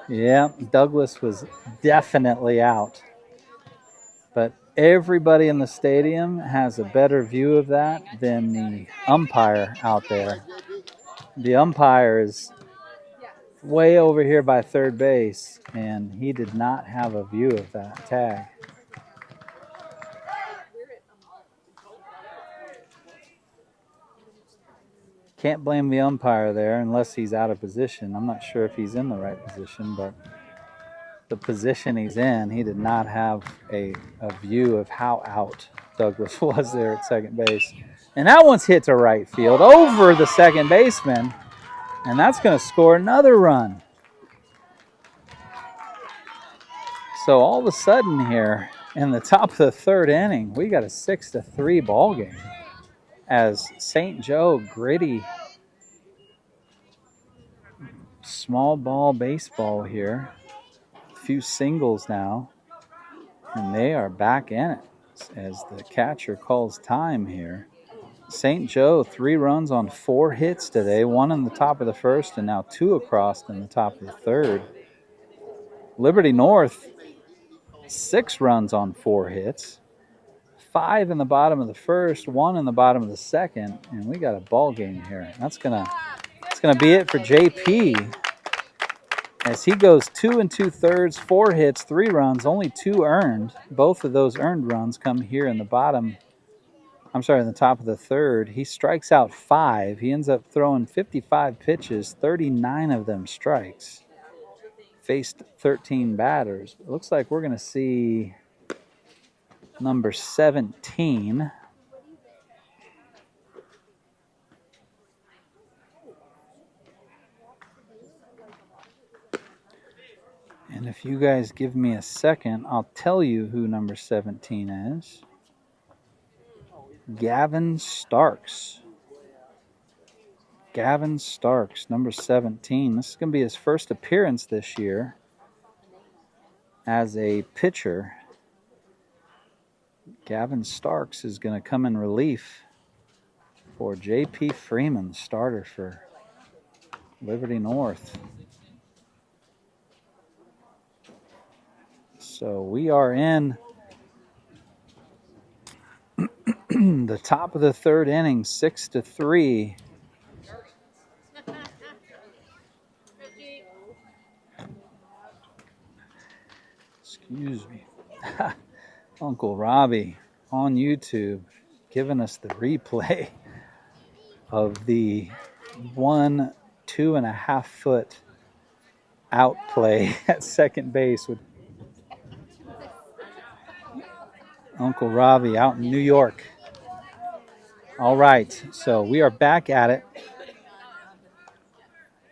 Yeah, Douglas was definitely out. But everybody in the stadium has a better view of that than the umpire out there. The umpire is way over here by third base, and he did not have a view of that tag. Can't blame the umpire there unless he's out of position. I'm not sure if he's in the right position, but the position he's in, he did not have a view of how out Douglas was there at second base. And that one's hit to right field over the second baseman, and that's going to score another run. So all of a sudden here, in the top of the third inning, we got a 6-3 ball game as St. Joe, gritty, small ball baseball here. A few singles now, and they are back in it as the catcher calls time here. St. Joe, 3 runs on 4 hits today, 1 in the top of the first and now 2 across in the top of the third. Liberty North, 6 runs on 4 hits, 5 in the bottom of the first, 1 in the bottom of the second, and we got a ball game here. That's gonna be it for JP as he goes 2 2/3, 4 hits, 3 runs, only 2 earned. Both of those earned runs come here in the top of the third. He strikes out 5. He ends up throwing 55 pitches, 39 of them strikes. Faced 13 batters. It looks like we're going to see number 17. And if you guys give me a second, I'll tell you who number 17 is. Gavin Starks. Gavin Starks, number 17. This is going to be his first appearance this year as a pitcher. Gavin Starks is going to come in relief for JP Freeman, starter for Liberty North. So we are in the top of the third inning, 6-3. Excuse me. Uncle Robbie on YouTube giving us the replay of the 2.5 foot out play at second base with Uncle Robbie out in New York. All right, so we are back at it.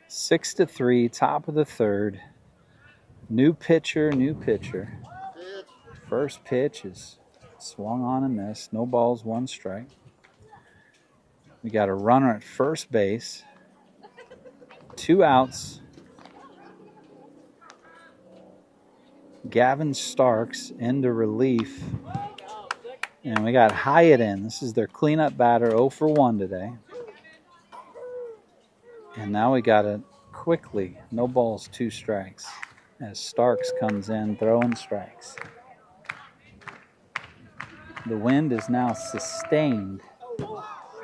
6-3, top of the third. New pitcher. First pitch is swung on and missed. No balls, 1 strike. We got a runner at first base. 2 outs. Gavin Starks into relief. And we got Hyatt in. This is their cleanup batter, 0 for 1 today. And now we got it quickly. No balls, 2 strikes. As Starks comes in throwing strikes. The wind is now sustained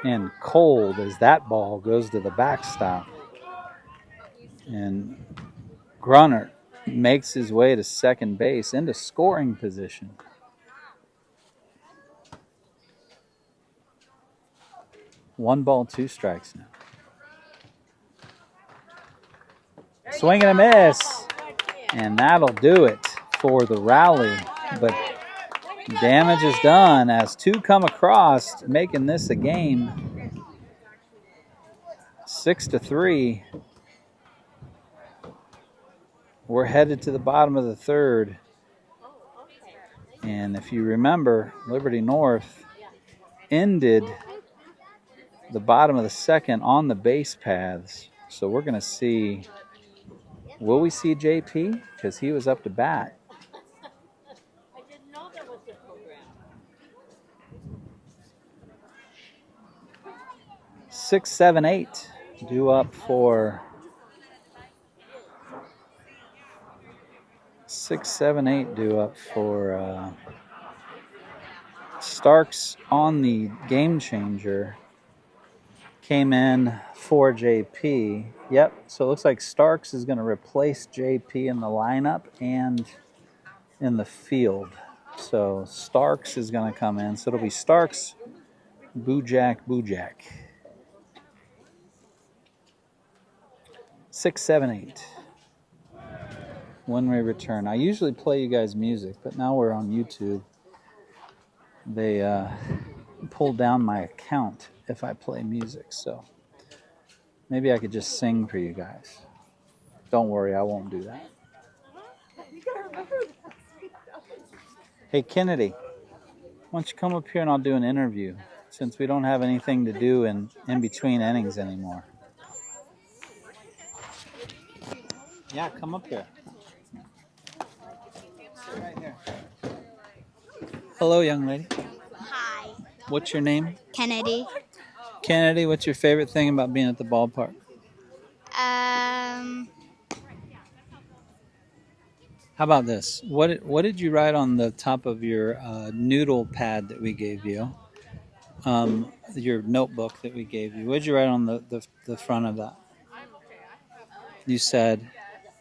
and cold as that ball goes to the backstop. And Grunert makes his way to second base into scoring position. One ball, 2 strikes now. Swing and a miss. And that'll do it for the rally. But damage is done as 2 come across, making this a game. 6-3. We're headed to the bottom of the third. And if you remember, Liberty North ended the bottom of the second on the base paths. So we're going to see Will we see JP? Because he was up to bat. I didn't know there was a program. 6, 7, 8 due up for 6, 7, 8 due up for Starks on the game changer. Came in for JP. Yep, so it looks like Starks is going to replace JP in the lineup and in the field. So Starks is going to come in. So it'll be Starks, Bujak. 6, 7, 8. When we return. I usually play you guys music, but now we're on YouTube. They pull down my account if I play music, so maybe I could just sing for you guys. Don't worry, I won't do that. Hey, Kennedy, why don't you come up here and I'll do an interview, since we don't have anything to do in between innings anymore. Yeah, come up here. Sit right here. Hello, young lady. Hi. What's your name? Kennedy. Kennedy, what's your favorite thing about being at the ballpark? How about this? What did you write on the top of your noodle pad that we gave you? Your notebook that we gave you. What did you write on the front of that? You said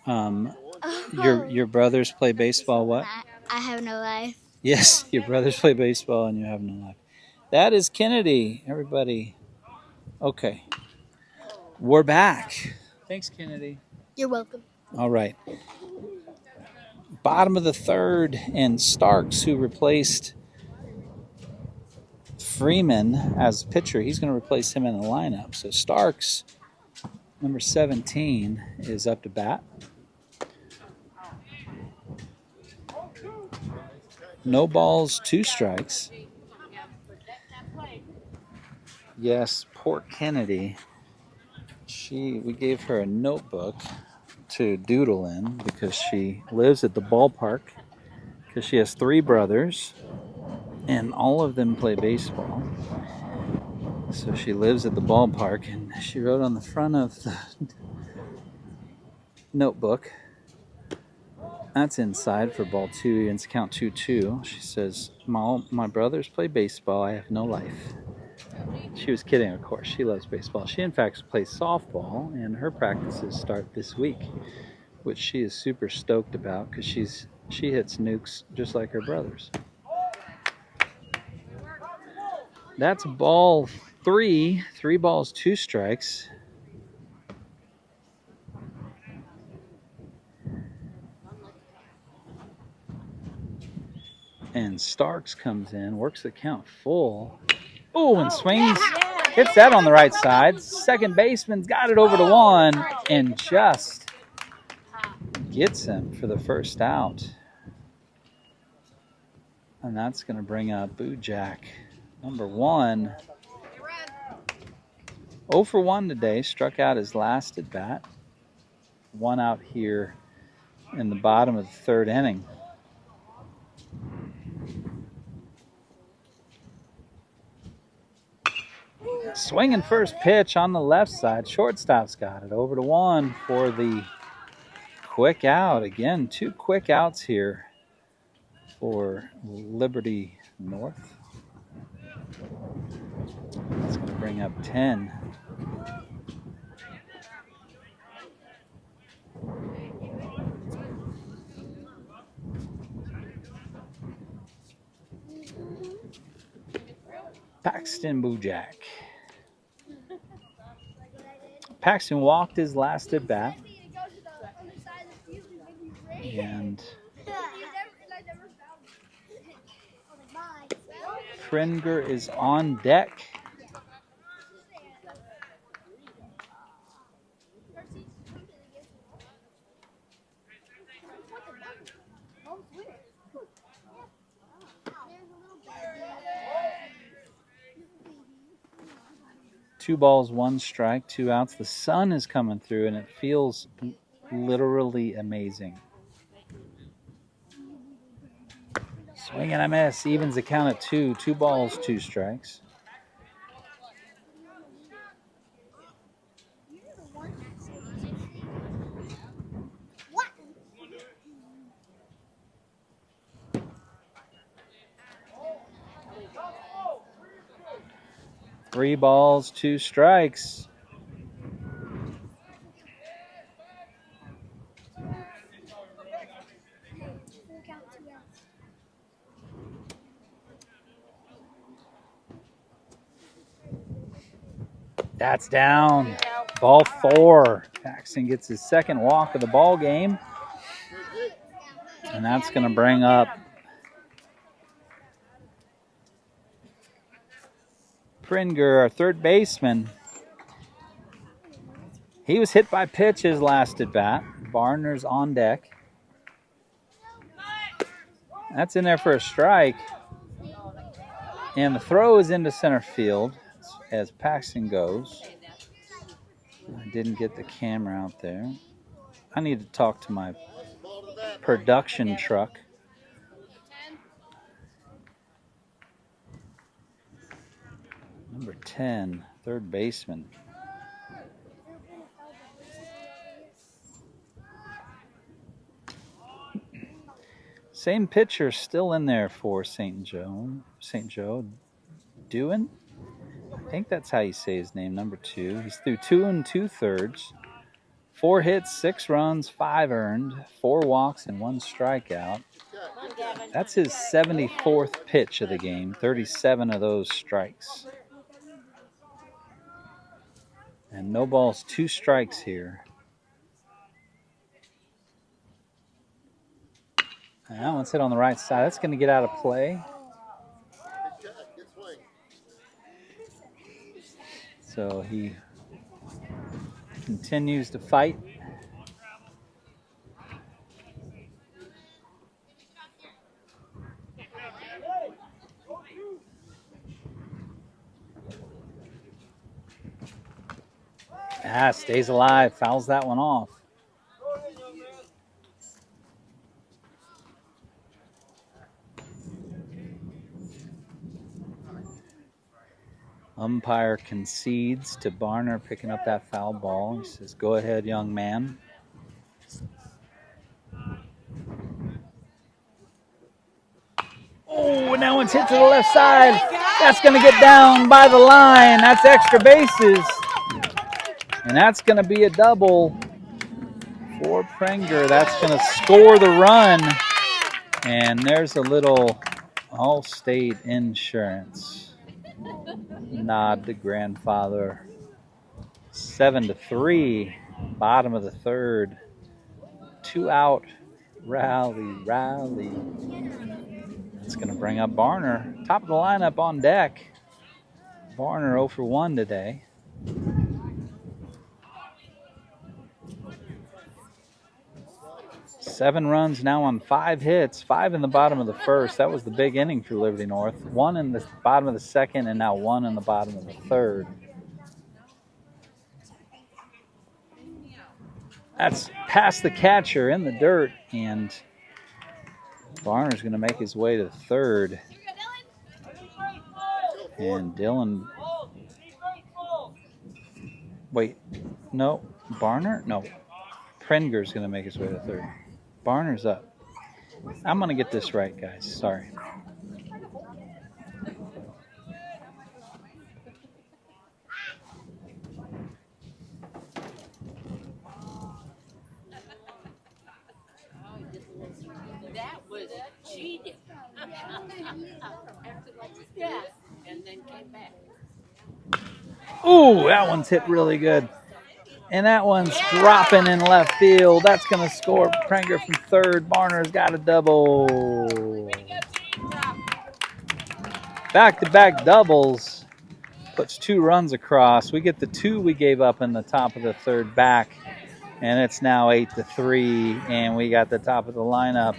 your brothers play baseball. What? I have no life. Yes, your brothers play baseball and you have no life. That is Kennedy, everybody. Okay. We're back. Thanks, Kennedy. You're welcome. All right. Bottom of the third, and Starks, who replaced Freeman as pitcher, he's going to replace him in the lineup. So Starks, number 17, is up to bat. No balls, 2 strikes. Yes, poor Kennedy. We gave her a notebook to doodle in because she lives at the ballpark, because she has 3 brothers and all of them play baseball. So she lives at the ballpark, and she wrote on the front of the notebook, that's inside for ball 2 against count 2-2. She says, my brothers play baseball, I have no life. She was kidding, of course. She loves baseball. She, in fact, plays softball, and her practices start this week, which she is super stoked about because she hits nukes just like her brothers. That's ball 3. 3 balls, 2 strikes. And Starks comes in, works the count full. Oh, and swings. Hits that on the right side. Second baseman's got it over to 1 and just gets him for the first out. And that's going to bring up Bujak, number 1. 0 for 1 today. Struck out his last at bat. 1 out here in the bottom of the third inning. Swinging first pitch on the left side. Shortstop's got it over to 1 for the quick out. Again, 2 quick outs here for Liberty North. That's going to bring up 10. Paxton Bujak. Paxton walked his last at bat. And Kringer is on deck. Two balls, 1 strike, 2 outs. The sun is coming through, and it feels literally amazing. Swing and a miss. Evens the count at 2. 2 balls, 2 strikes. What? 3 balls, 2 strikes. That's down. Ball 4. Paxton gets his second walk of the ball game. And that's going to bring up Pringer, our third baseman. He was hit by pitches last at bat. Barner's on deck. That's in there for a strike. And the throw is into center field as Paxton goes. I didn't get the camera out there. I need to talk to my production truck. Number 10, third baseman. Same pitcher still in there for St. Joe. Dewan? I think that's how you say his name, number 2. He's through 2 2/3. 4 hits, 6 runs, 5 earned, 4 walks, and 1 strikeout. That's his 74th pitch of the game, 37 of those strikes. And no balls, 2 strikes here. And that one's hit on the right side. That's going to get out of play. So he continues to fight. Stays alive, fouls that one off. Umpire concedes to Barner picking up that foul ball. He says, "Go ahead, young man." Oh, and that one's hit to the left side. That's going to get down by the line. That's extra bases. And that's going to be a double for Pringer. That's going to score the run. And there's a little Allstate Insurance nod to grandfather. 7-3, bottom of the third. 2 out, rally. It's going to bring up Barner. Top of the lineup on deck. Barner 0 for 1 today. Seven runs now on 5 hits, 5 in the bottom of the first. That was the big inning for Liberty North. 1 in the bottom of the second, and now 1 in the bottom of the third. That's past the catcher in the dirt, and Barner's going to make his way to third. And Dylan. Wait, no, Barner? No. Pringer's going to make his way to third. Barner's up. I'm going to get this right, guys. Sorry. That was cheating. Yeah, and then came back. Ooh, that one's hit really good. And that one's dropping in left field. That's going to score Pringer from third. Barner's got a double. Back-to-back doubles. Puts 2 runs across. We get the 2 we gave up in the top of the third back. And it's now 8-3. And we got the top of the lineup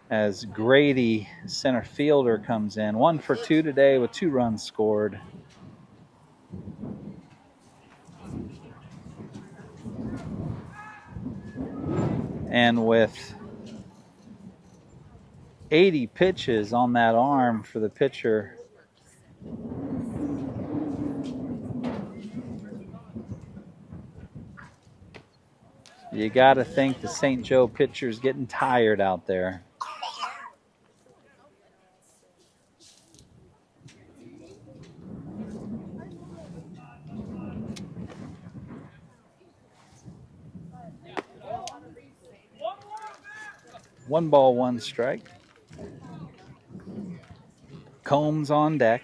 as Grady, center fielder, comes in. 1 for 2 today with 2 runs scored. And with 80 pitches on that arm for the pitcher, you got to think the St. Joe pitcher's getting tired out there. One ball, one strike. Combs on deck.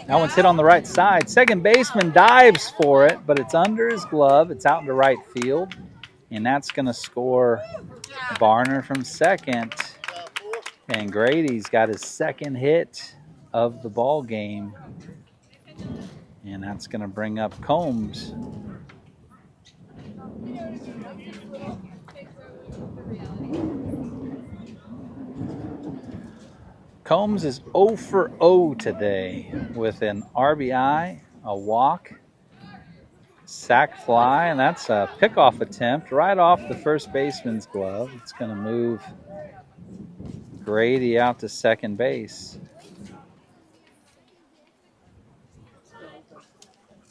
That one's hit on the right side. Second baseman dives for it, but it's under his glove. It's out into right field, and that's going to score Varner from second. And Grady's got his second hit of the ball game, and that's going to bring up Combs. Combs is 0 for 0 today with an RBI, a walk, sac fly, and that's a pickoff attempt right off the first baseman's glove. It's going to move Grady out to second base.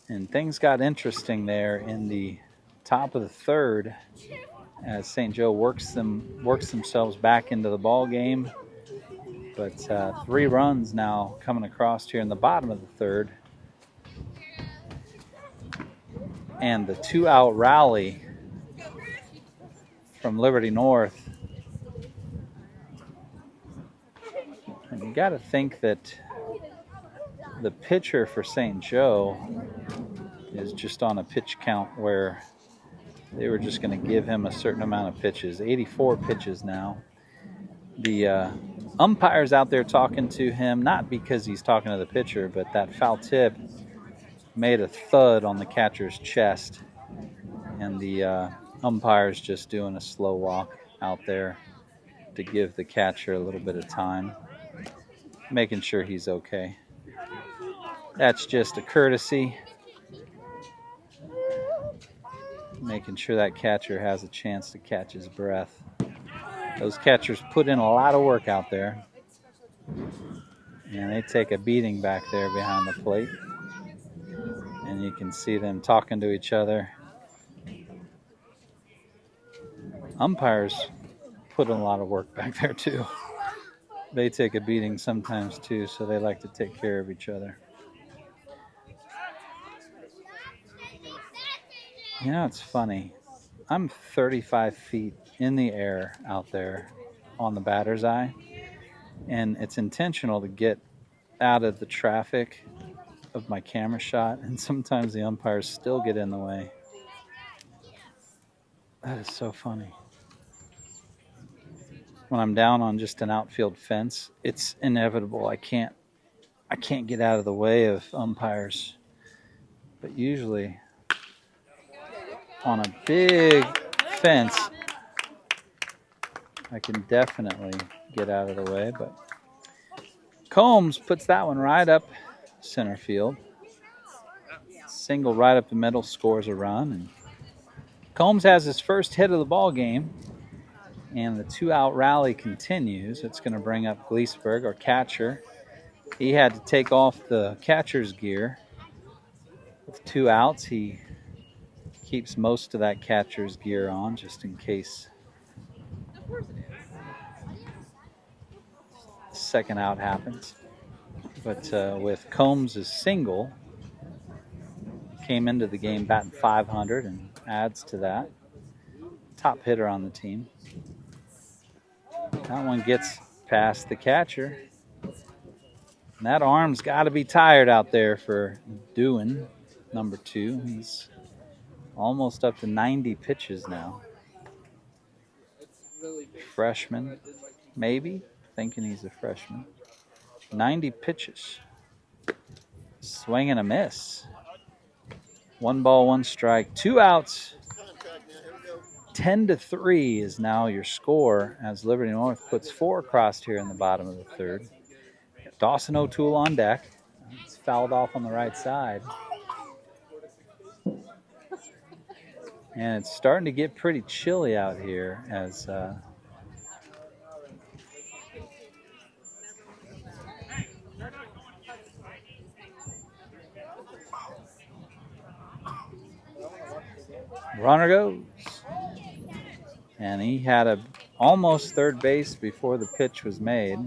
And things got interesting there in the top of the third as St. Joe works themselves back into the ball game. But 3 runs now coming across here in the bottom of the third. And the 2-out rally from Liberty North. And you got to think that the pitcher for St. Joe is just on a pitch count where they were just going to give him a certain amount of pitches. 84 pitches now. The umpire's out there talking to him, not because he's talking to the pitcher, but that foul tip made a thud on the catcher's chest. And the umpire's just doing a slow walk out there to give the catcher a little bit of time, making sure he's okay. That's just a courtesy, making sure that catcher has a chance to catch his breath. Those catchers put in a lot of work out there, and they take a beating back there behind the plate. And you can see them talking to each other. Umpires put in a lot of work back there too. They take a beating sometimes too, so they like to take care of each other. You know, it's funny. I'm 35 feet in the air out there on the batter's eye, and it's intentional to get out of the traffic of my camera shot, and sometimes the umpires still get in the way. That is so funny. When I'm down on just an outfield fence, it's inevitable. I can't get out of the way of umpires. But usually on a big fence, I can definitely get out of the way. But Combs puts that one right up center field. Single right up the middle, scores a run. And Combs has his first hit of the ball game. And the 2-out rally continues. It's going to bring up Gleesberg, our catcher. He had to take off the catcher's gear. With 2 outs, he keeps most of that catcher's gear on just in case the second out happens. But with Combs' single, came into the game batting .500 and adds to that. Top hitter on the team. That one gets past the catcher. And that arm's got to be tired out there for Doohan, number 2. He's almost up to 90 pitches now. Freshman, maybe, thinking he's a freshman. 90 pitches. Swing and a miss. 1 ball, 1 strike, 2 outs. 10-3 is now your score as Liberty North puts 4 across here in the bottom of the third. Dawson O'Toole on deck. It's fouled off on the right side. And it's starting to get pretty chilly out here as runner goes. And he had a almost third base before the pitch was made.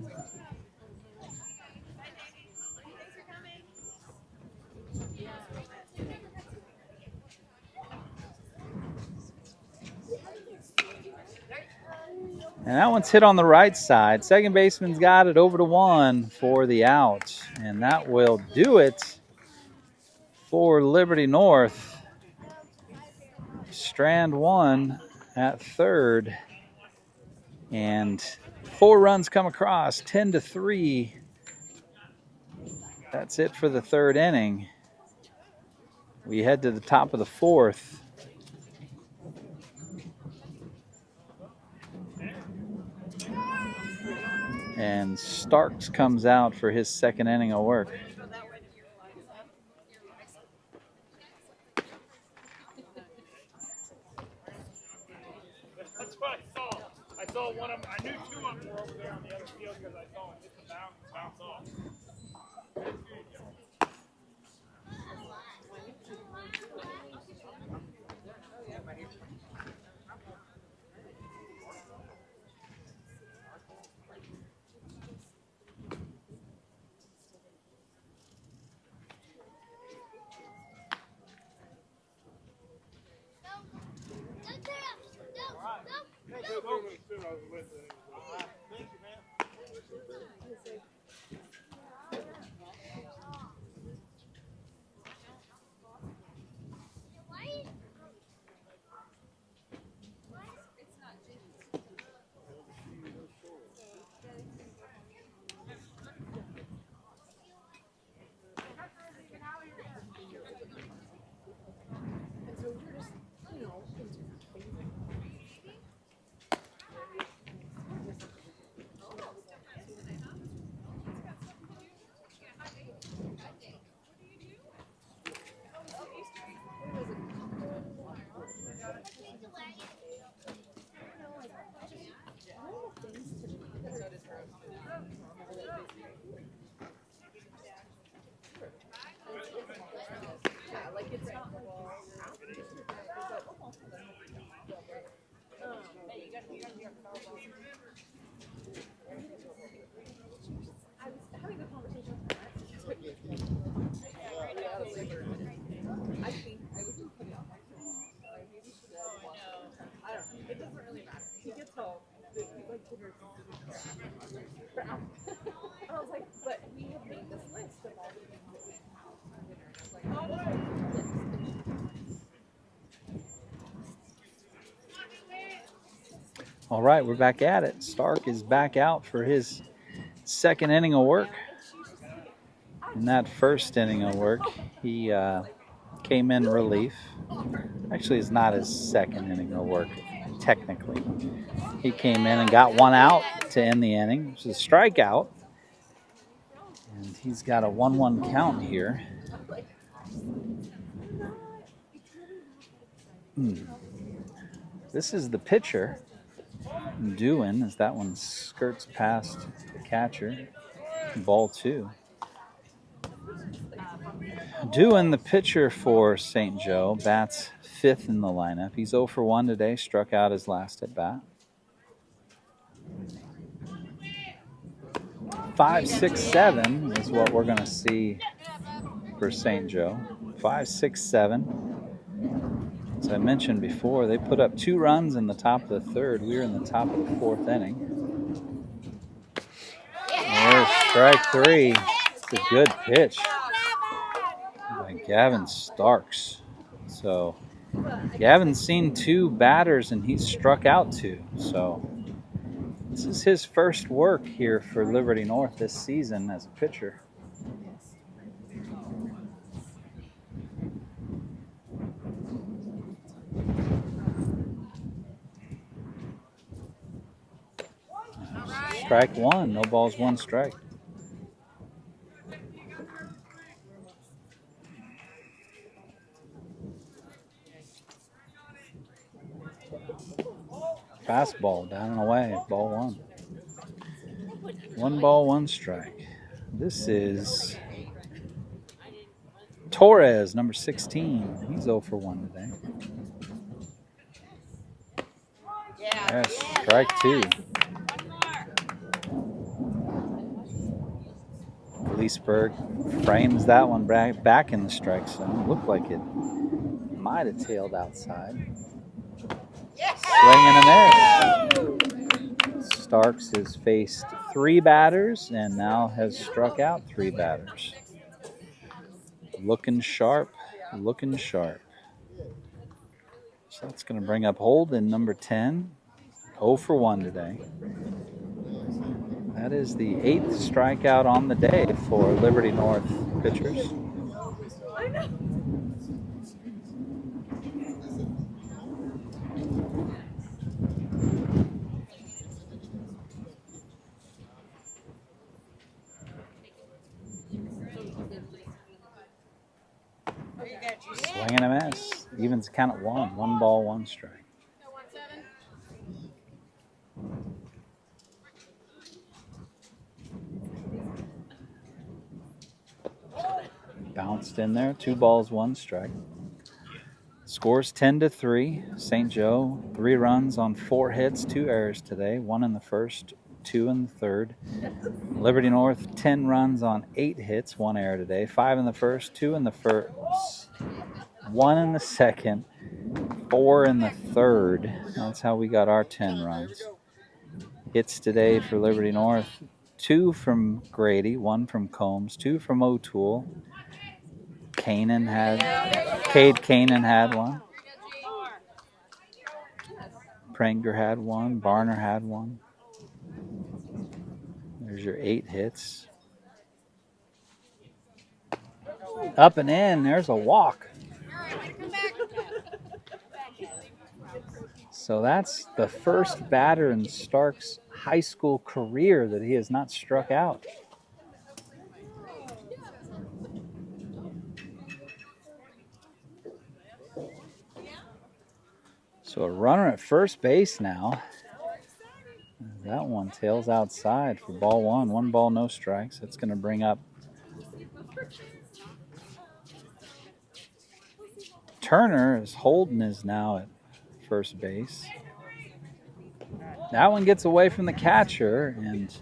And that one's hit on the right side. Second baseman's got it over to 1 for the out. And that will do it for Liberty North. Strand 1 at third. And 4 runs come across, 10-3. That's it for the third inning. We head to the top of the fourth. And Starks comes out for his second inning of work. That's what I saw. I saw one of them. I knew 2 of them were over there on the other field because I saw it hit the bounce off. All right, we're back at it. Stark is back out for his second inning of work. In that first inning of work, he came in relief. Actually, it's not his second inning of work, technically. He came in and got 1 out to end the inning, which is a strikeout. And he's got a 1-1 count here. This is the pitcher, Dewin, as that one skirts past the catcher. Ball 2. Dewin, the pitcher for St. Joe, bats 5th in the lineup. He's 0 for 1 today, struck out his last at bat. 5, 6, 7 is what we're going to see for St. Joe. 5, 6, 7. As I mentioned before, they put up 2 runs in the top of the third. We're in the top of the 4th inning. There's strike 3. It's a good pitch by Gavin Starks. So Gavin's seen 2 batters and he's struck out 2. So this is his first work here for Liberty North this season as a pitcher. Strike 1, no balls, 1 strike. Fastball down and away. Ball 1. 1 ball, 1 strike. This is Torres, number 16. He's 0 for 1 today. There's strike 2. Leesburg frames that one back in the strike zone. Looked like it might have tailed outside. Swing and a miss. Starks has faced 3 batters and now has struck out 3 batters. Looking sharp, looking sharp. So that's going to bring up Holden, number 10. 0 for 1 today. That is the 8th strikeout on the day for Liberty North pitchers. Swing and a miss. Evens count at 1. 1 ball, 1 strike. Bounced in there. 2 balls, 1 strike. Scores 10-3. St. Joe, 3 runs on 4 hits, 2 errors today. 1 in the first, 2 in the third. Liberty North, 10 runs on 8 hits, 1 error today. 5 in the first, 2 in the first, 1 in the second, 4 in the third. That's how we got our 10 runs. Hits today for Liberty North. 2 from Grady, 1 from Combs, 2 from O'Toole. Cade Kanan had 1. Pranger had 1. Barner had 1. There's your 8 hits. Up and in. There's a walk. So that's the first batter in Stark's high school career that he has not struck out. So a runner at first base now. That one tails outside for ball 1. 1 ball, no strikes. That's going to bring up Turner, as Holden is now at first base. That one gets away from the catcher, and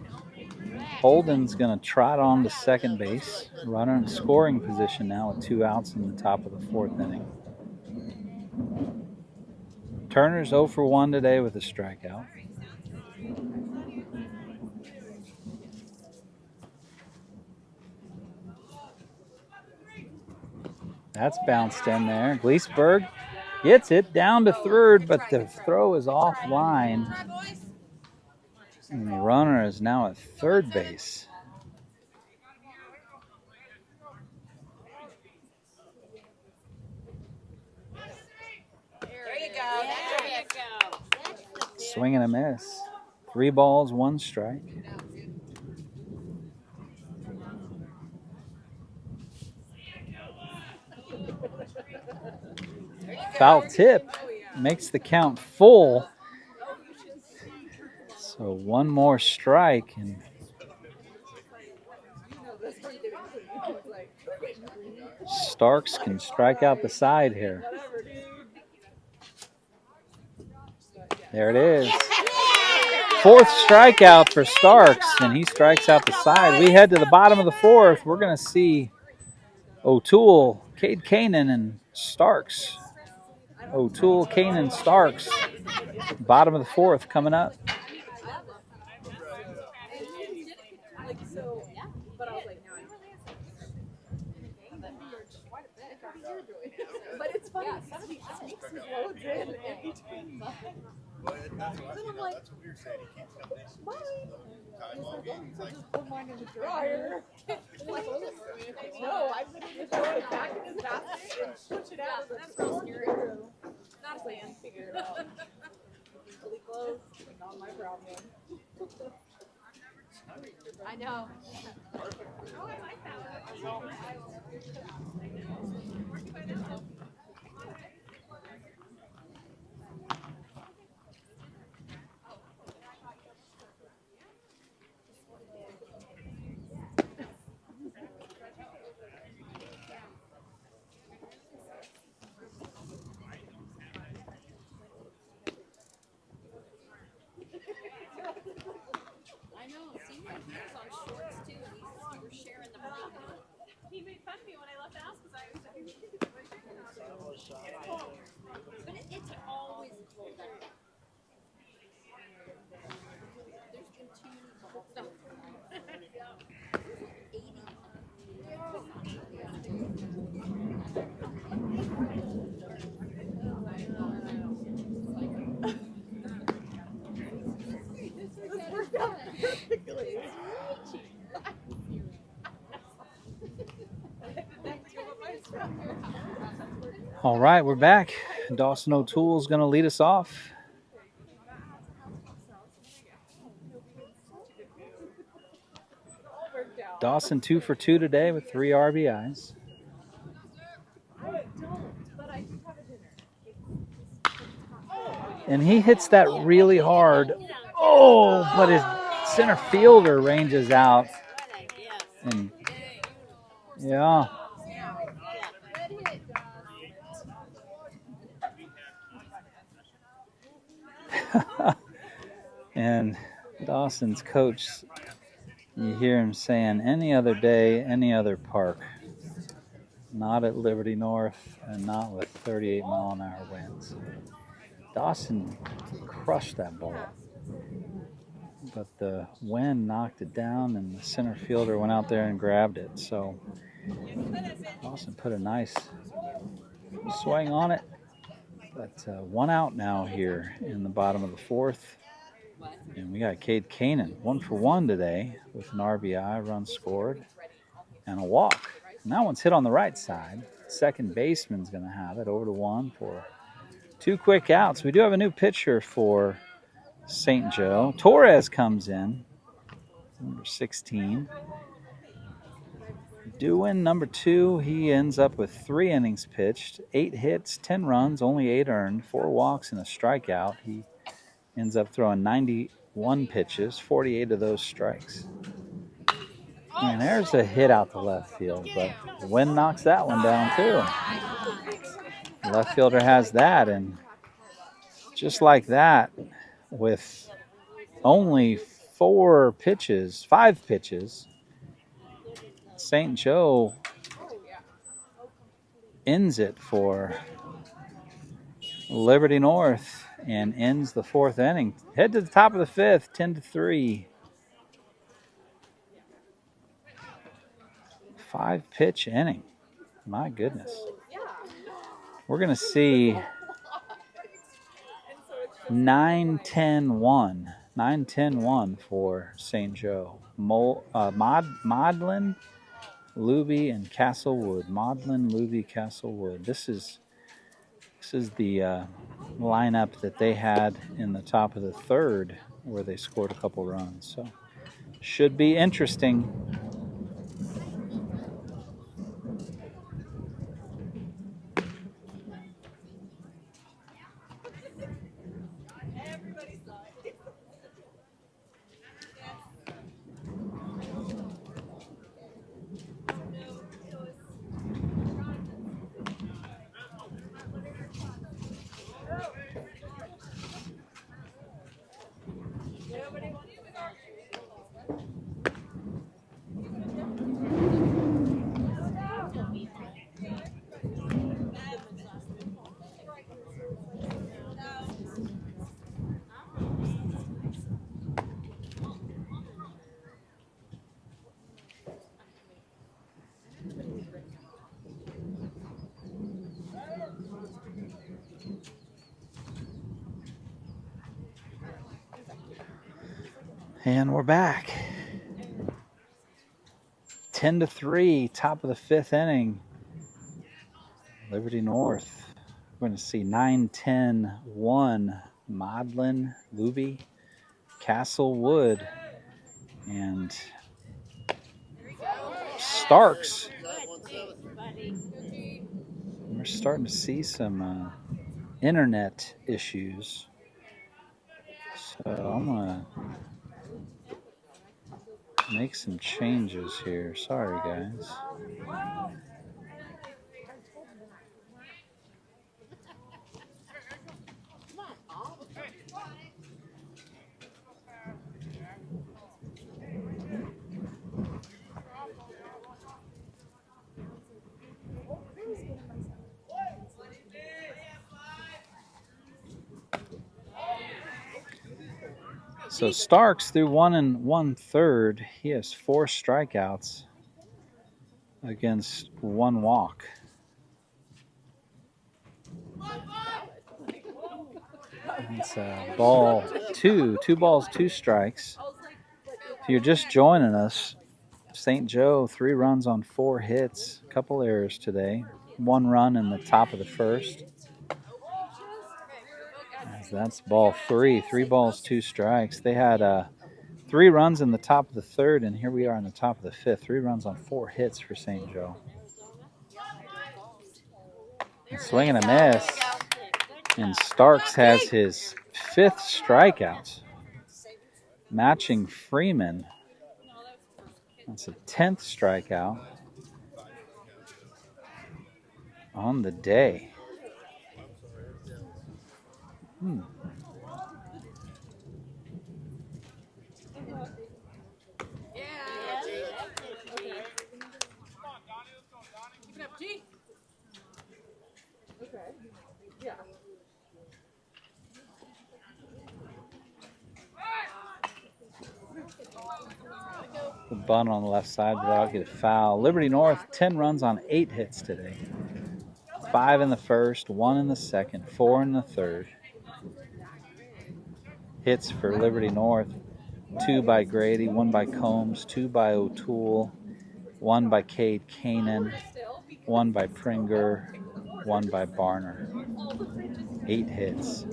Holden's going to trot on to second base. Runner in scoring position now with 2 outs in the top of the 4th inning. Turner's 0 for 1 today with a strikeout. That's bounced in there. Gleesburg gets it down to third, but the throw is offline. And the runner is now at third base. There you go. There you go. Swing and a miss. 3 balls, 1 strike. Foul tip makes the count full. So 1 more strike, and Starks can strike out the side here. There it is. 4th strikeout for Starks, and he strikes out the side. We head to the bottom of the 4th. We're going to see O'Toole, Cade Kanan, and Starks. O'Toole, Kanan, Starks. Bottom of the 4th coming up. But it's funny because he sneaks his loads in between. And I'm like, mine. He's like, just put mine in the dryer. Like, no, I put it back in his basket and switch it out. That's so scary. Not a plan. Figure it out. Fully clothes, not my problem. I know. Oh, I like that one. at me when I left the house because I was like, it's cold. But it's always cold. There's been too many cold stuff. This worked out perfectly. All right, we're back. Dawson O'Toole is going to lead us off. Dawson 2 for 2 today with 3 RBIs. And he hits that really hard. Oh, but his center fielder ranges out. And yeah. And Dawson's coach, you hear him saying, any other day, any other park. Not at Liberty North and not with 38-mile-an-hour winds. Dawson crushed that ball. But the wind knocked it down and the center fielder went out there and grabbed it. So Dawson put a nice swing on it. But 1 out now here in the bottom of the 4th. And we got Cade Kanan, 1 for 1 today with an RBI, run scored, and a walk. And that one's hit on the right side. Second baseman's going to have it over to 1 for 2 quick outs. We do have a new pitcher for St. Joe. Torres comes in, number 16. Dewin, number 2, he ends up with 3 innings pitched, 8 hits, 10 runs, only 8 earned, 4 walks, and a strikeout. He ends up throwing 91 pitches, 48 of those strikes. And there's a hit out to left field, but the wind knocks that one down too. The left fielder has that, and just like that, with only 5 pitches, St. Joe ends it for Liberty North and ends the 4th inning. Head to the top of the 5th, 10-3. 5-pitch inning. My goodness. We're going to see 9-10-1. 9-10-1 for St. Joe. Maudlin, Luby, and Castlewood. Maudlin, Luby, Castlewood. This is the lineup that they had in the top of the 3rd where they scored a couple runs. So should be interesting. And we're back. 10-3, top of the 5th inning. Liberty North. We're going to see 9-10-1. Maudlin, Luby, Castlewood, and Starks. We're starting to see some internet issues. So I'm going to make some changes here. Sorry, guys. So Starks through 1 1/3. He has 4 strikeouts against 1 walk. It's ball 2. 2 balls, 2 strikes. If you're just joining us, St. Joe 3 runs on 4 hits. A couple errors today. 1 run in the top of the first. That's ball 3. 3 balls, 2 strikes. They had 3 runs in the top of the third, and here we are in the top of the fifth. 3 runs on 4 hits for St. Joe. And swing and a miss. And Starks has his 5th strikeout, matching Freeman. That's a 10th strikeout on the day. The bunt on the left side, but I'll get a foul. Liberty North, 10 runs on 8 hits today. 5 in the first, 1 in the second, 4 in the third. Hits for Liberty North, 2 by Grady, 1 by Combs, 2 by O'Toole, 1 by Cade Kanan, 1 by Pringer, 1 by Barner. 8 hits.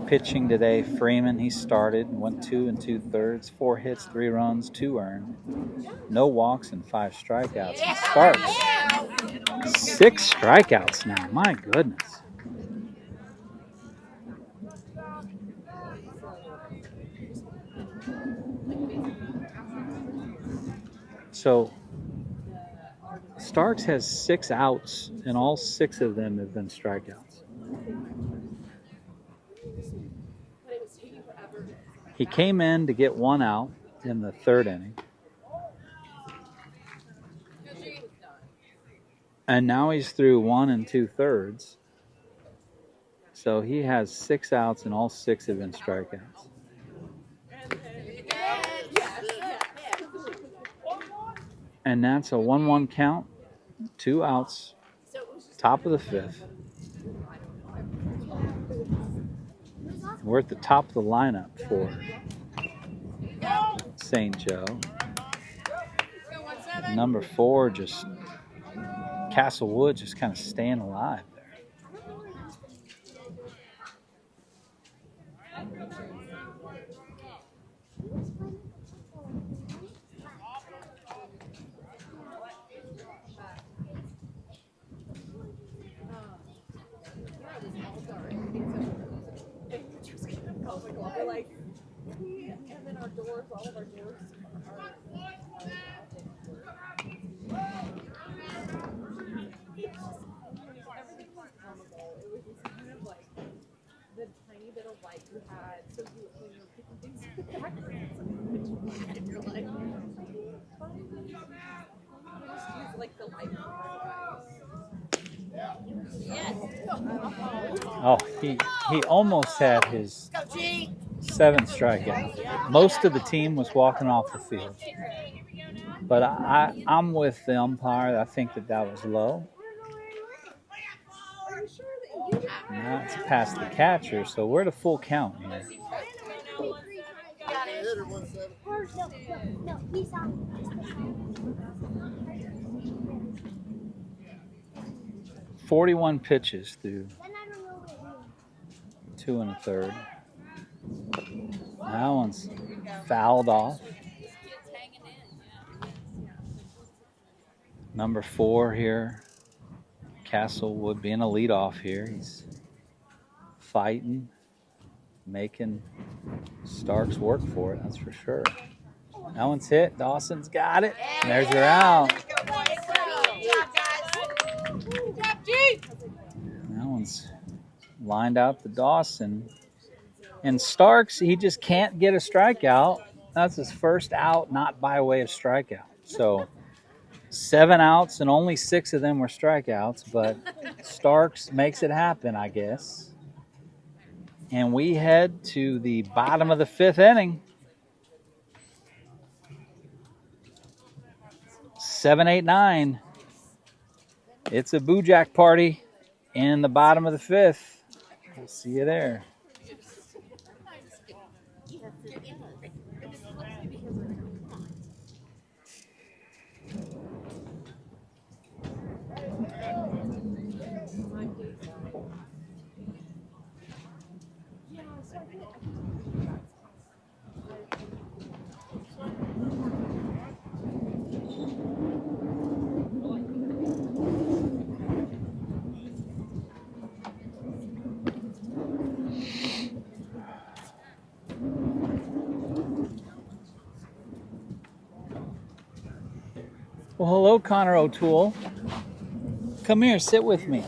Pitching today, Freeman, he started and went 2 2/3, 4 hits, 3 runs, 2 earned, no walks, and 5 strikeouts. And Starks, 6 strikeouts now. My goodness. So Starks has 6 outs, and all 6 of them have been strikeouts. He came in to get 1 out in the 3rd inning. And now he's through 1 2/3. So he has 6 outs, and all 6 have been strikeouts. And that's a 1-1 count, 2 outs, top of the 5th. We're at the top of the lineup for St. Joe. Number 4, just Castlewood, just kind of staying alive there. And then our doors, all of our doors everything was comical. It was just kind of like the tiny bit of light you had. So when you're picking things in the background, and you're like, just use like the light from our Oh, he almost had his 7th strikeout. Most of the team was walking off the field. But I'm with the umpire. I think that was low. Now it's past the catcher, so we're at a full count here. No, he's out. 41 pitches through Then I don't know what it 2 1/3. That one's fouled off. Number 4 here, Castlewood being a leadoff here. He's fighting, making Starks work for it, that's for sure. That one's hit. Dawson's got it. And there's your out. That one's lined out to Dawson. And Starks, he just can't get a strikeout. That's his first out, not by way of strikeout. So 7 outs, and only 6 of them were strikeouts, but Starks makes it happen, I guess. And we head to the bottom of the 5th inning. 7, 8, 9. It's a Boo Jack party in the bottom of the 5th. We'll see you there. Well, hello, Connor O'Toole. Come here, sit with me.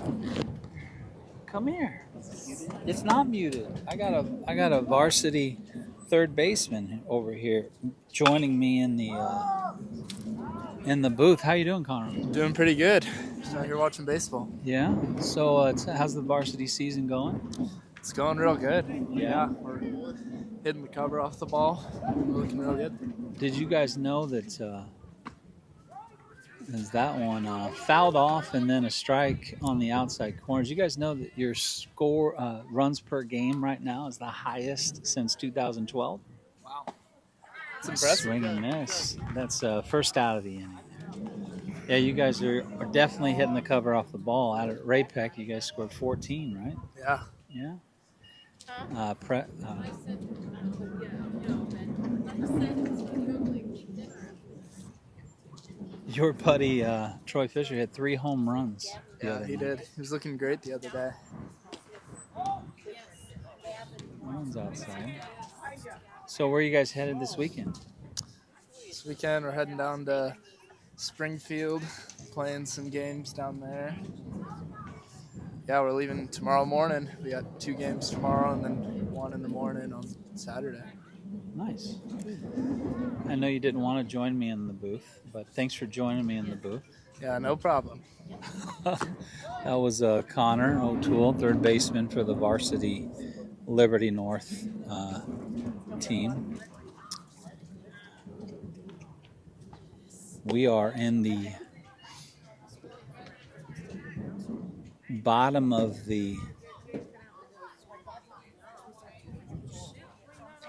Come here. It's not muted. I got a varsity third baseman over here joining me in the booth. How you doing, Connor? Doing pretty good. Just out here watching baseball. Yeah. So, how's the varsity season going? It's going real good. Yeah, we're hitting the cover off the ball. We're looking real good. Did you guys know that is that one fouled off and then a strike on the outside corner? Did you guys know that your score runs per game right now is the highest since 2012? Wow. It's impressive. Swing and miss. That's first out of the inning. Yeah, you guys are definitely hitting the cover off the ball. Out at Ray-Pec, you guys scored 14, right? Yeah. Yeah. Your buddy Troy Fisher hit 3 home runs. Yeah, he did. He was looking great the other day. One's outside. So where are you guys headed this weekend? This weekend we're heading down to Springfield, playing some games down there. Yeah, we're leaving tomorrow morning. We got 2 games tomorrow and then 1 in the morning on Saturday. Nice. I know you didn't want to join me in the booth, but thanks for joining me in the booth. Yeah, no problem. That was Connor O'Toole, third baseman for the varsity Liberty North team. We are in the bottom of the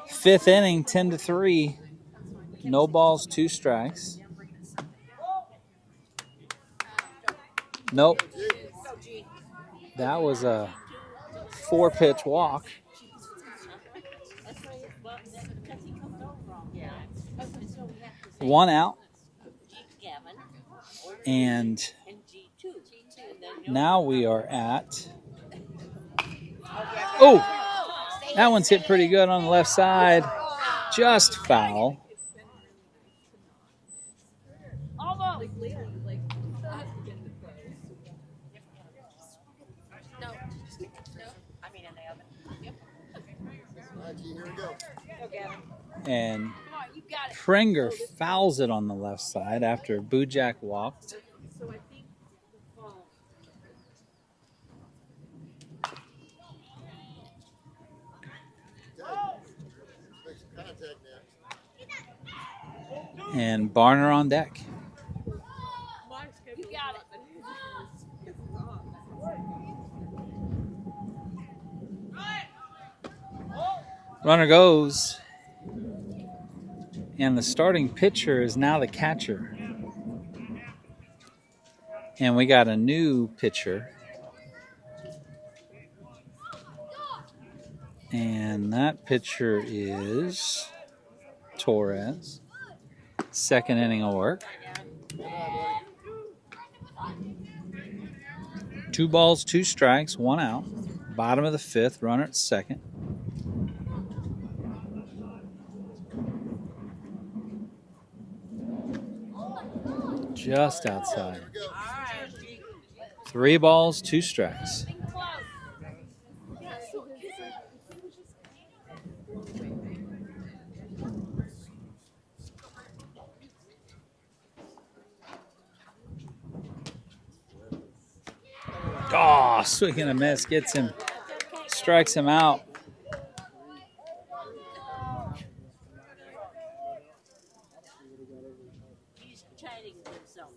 5th inning, 10-3. No balls, 2 strikes. Nope. That was a 4-pitch walk. One out. And now we are at... Oh! That one's hit pretty good on the left side. Just foul. And Pringer fouls it on the left side after Boo Jack walked. And Barner on deck. You got it. Runner goes. And the starting pitcher is now the catcher. And we got a new pitcher. And that pitcher is Torres. Second inning of work. 2 balls, 2 strikes, 1 out. Bottom of the 5th, runner at second. Just outside. 3 balls, 2 strikes. Oh, swing and a miss. Gets him, strikes him out. chatting with himself.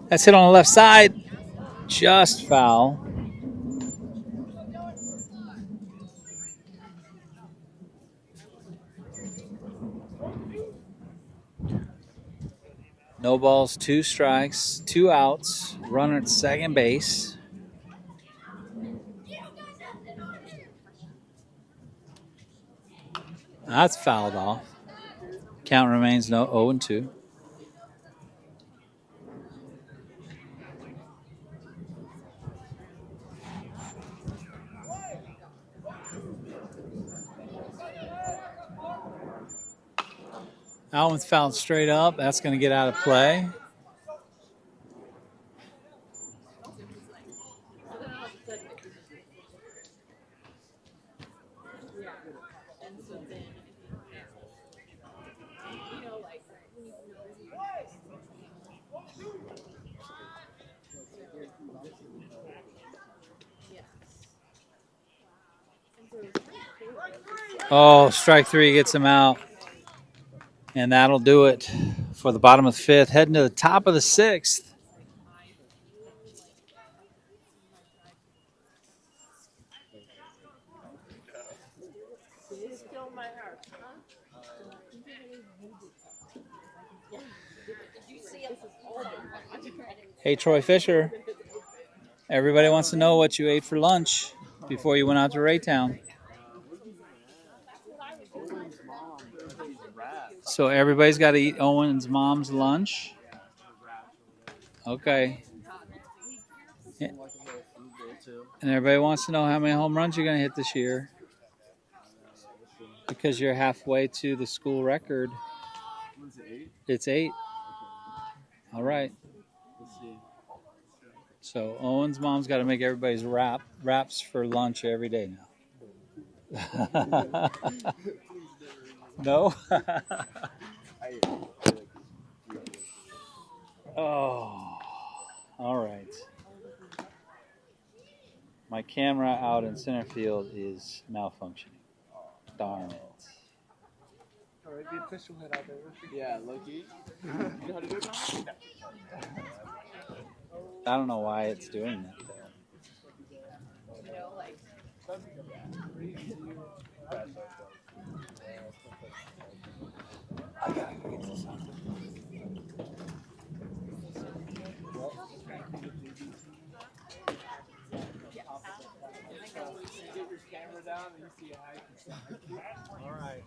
That's hit on the left side. Just foul. No balls, 2 strikes, 2 outs. Runner at second base. That's fouled off. Count remains 0-2. That one's fouled straight up. That's going to get out of play. Oh, strike 3 gets him out. And that'll do it for the bottom of the 5th. Heading to the top of the 6th. Hey, Troy Fisher. Everybody wants to know what you ate for lunch before you went out to Raytown. So everybody's got to eat Owen's mom's lunch. Okay. And everybody wants to know how many home runs you're going to hit this year. Because you're halfway to the school record. It's 8. All right. So Owen's mom's got to make everybody's wraps for lunch every day now. No? Oh, all right. My camera out in center field is malfunctioning. Darn it. Alright, the official head out there. Yeah, Loki. You know how to do it now? I don't know why it's doing that though. I gotta go get this on. Get your camera down and you see a high. All right.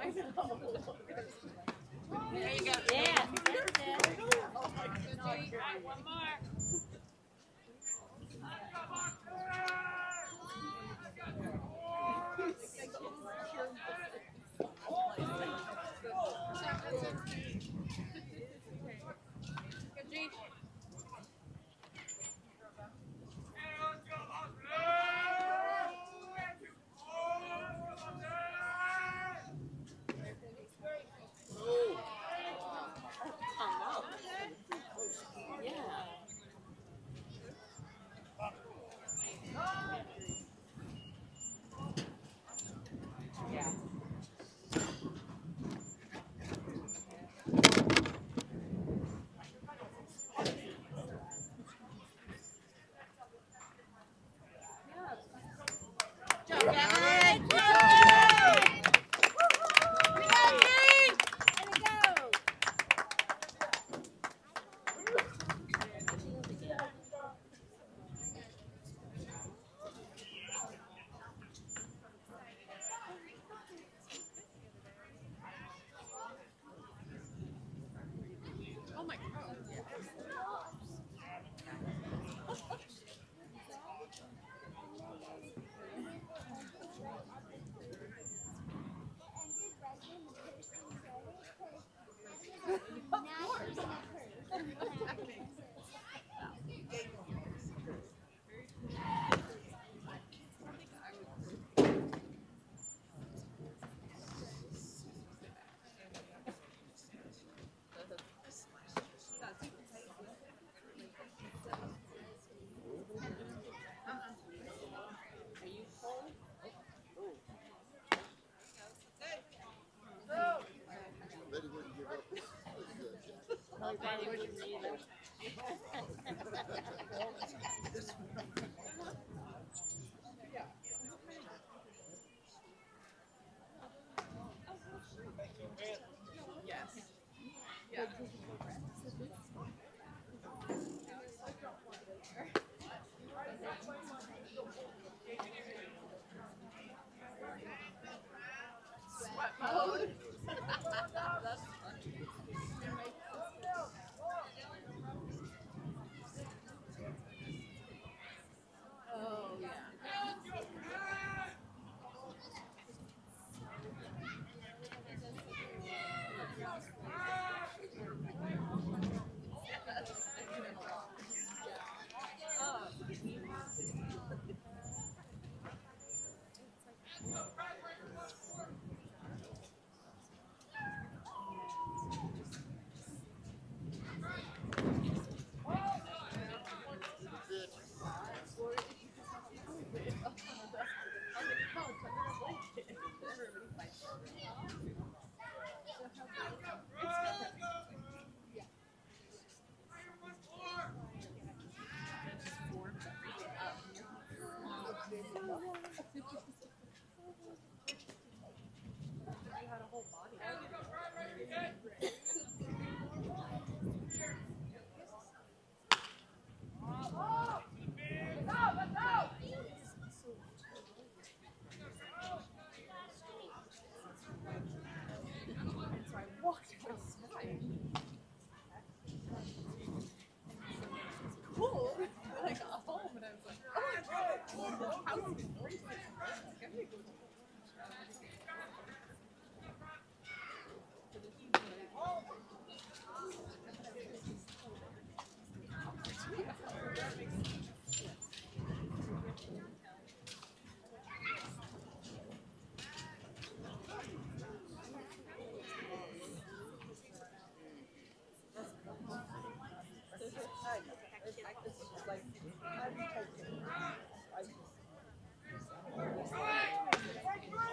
There you go. Yeah. That's it. All right, one more. Good G.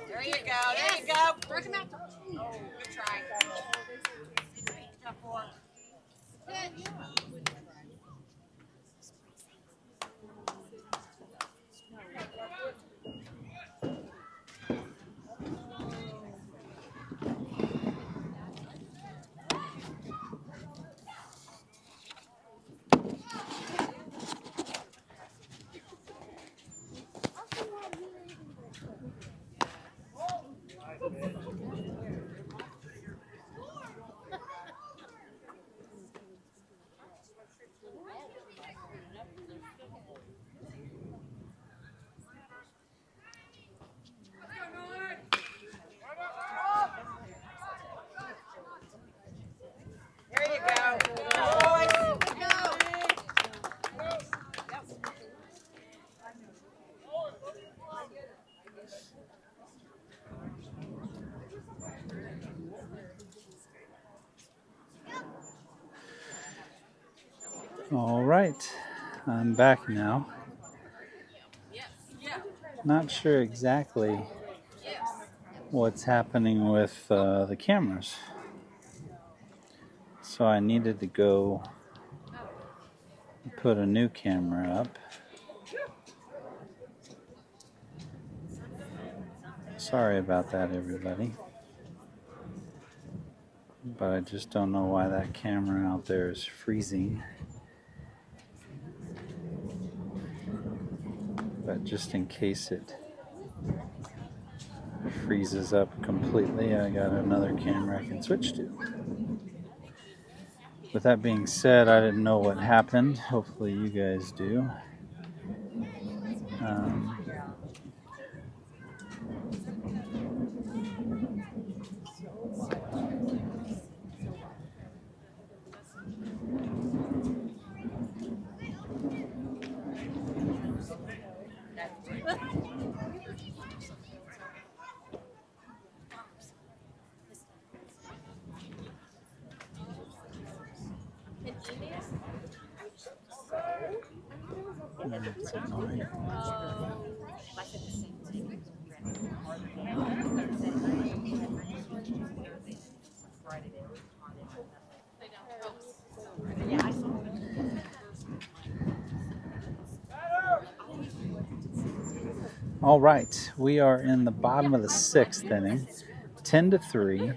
There you go. There you go. Work him out. Good try. Step forward. Pitch. All right, I'm back now. Not sure exactly what's happening with the cameras. So I needed to go put a new camera up. Sorry about that, everybody. But I just don't know why that camera out there is freezing. But just in case it freezes up completely, I got another camera I can switch to. With that being said, I didn't know what happened. Hopefully you guys do. That's annoying. All right, we are in the bottom of the 6th inning, 10-3.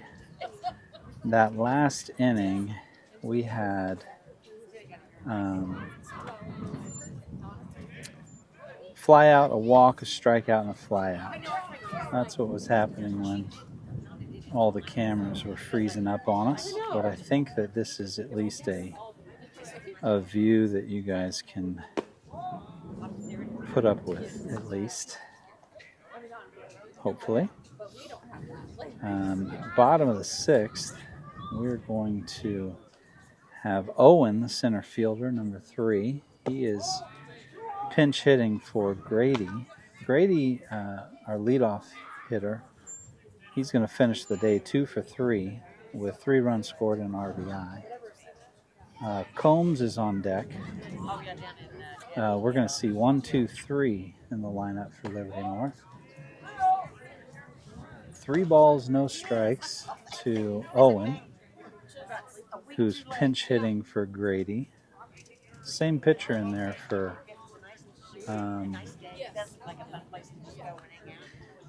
That last inning, we had fly out, a walk, a strikeout, and a fly out. That's what was happening when all the cameras were freezing up on us. But I think that this is at least a view that you guys can put up with, at least. Hopefully. Bottom of the 6th, we're going to have Owen, the center fielder, number 3. He is pinch hitting for Grady. Grady, our leadoff hitter, he's going to finish the day 2 for 3 with 3 runs scored and RBI. Combs is on deck. We're going to see 1, 2, 3 in the lineup for Liberty North. 3 balls, no strikes to Owen, who's pinch hitting for Grady. Same pitcher in there for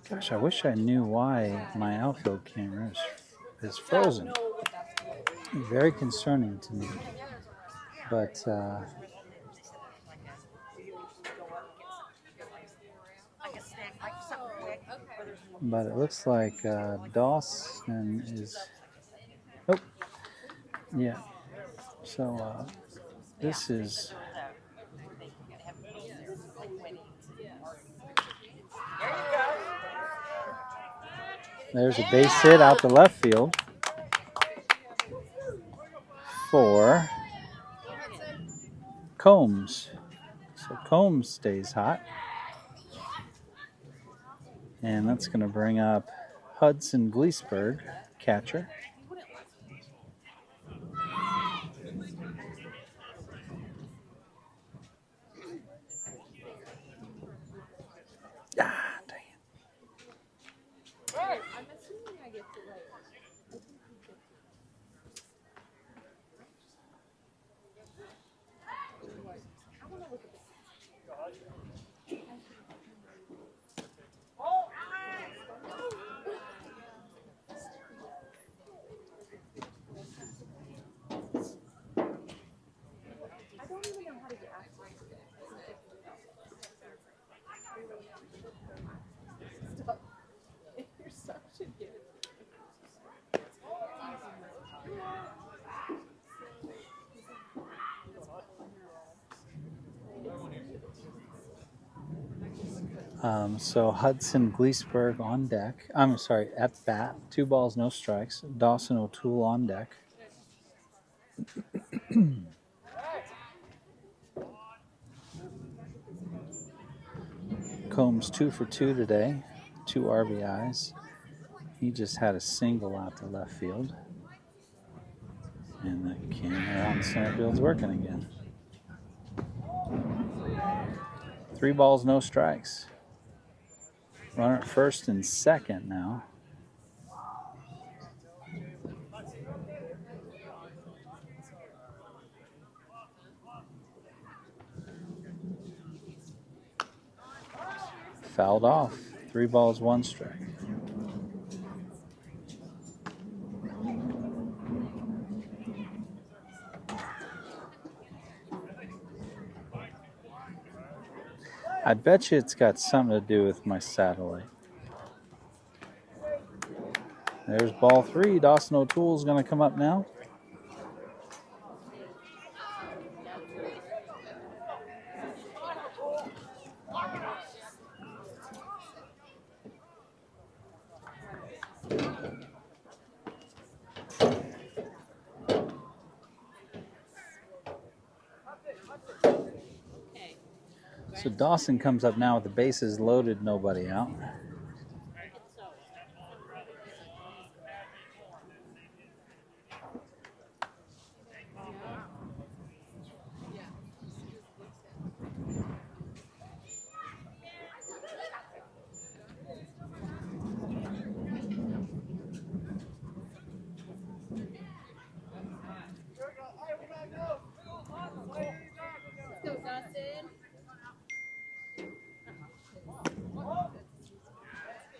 gosh, I wish I knew why my outfield camera is frozen. Very concerning to me. But it looks like Dawson is. Oh, yeah. So this is. There's a base hit out to left field for Combs. So Combs stays hot. And that's going to bring up Hudson Gleesberg, catcher. Ah, dang it. I'm assuming I get to write. I don't even know how to get access to it. Stop. You're such a kid. So Hudson Gleesberg on deck. I'm sorry, at bat. 2 balls, no strikes. Dawson O'Toole on deck. Combs 2 for 2 today. 2 RBIs. He just had a single out to left field. And the camera on center field's working again. 3 balls, no strikes. Runner at first and second now. Fouled off. 3 balls, 1 strike. I bet you it's got something to do with my satellite. There's ball 3. Dawson O'Toole's going to come up now. So Dawson comes up now with the bases loaded, nobody out.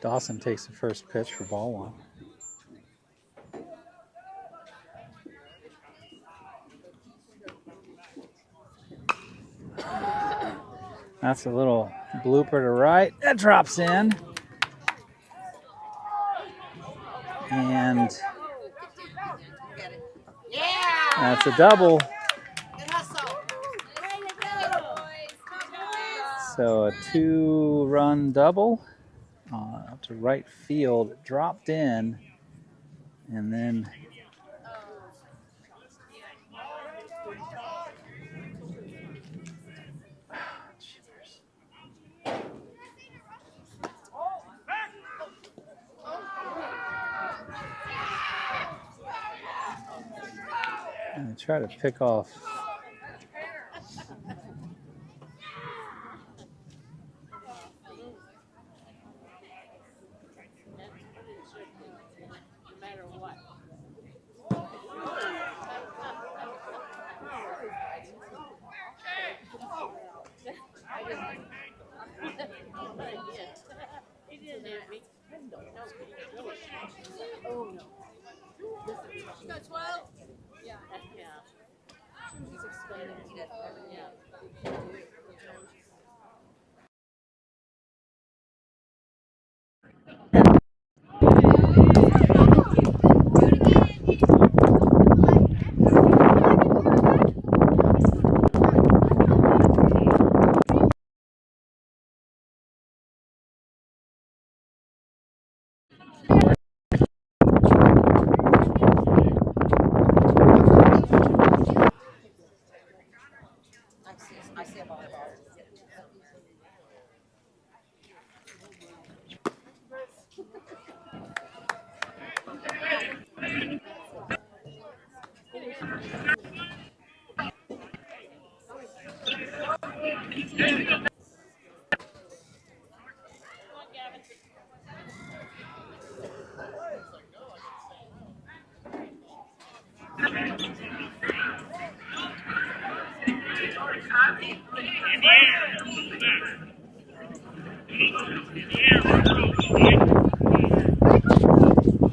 Dawson takes the first pitch for ball 1. That's a little blooper to right. That drops in. And that's a double. So a 2-run double out to right field. Dropped in. And then and try to pick off.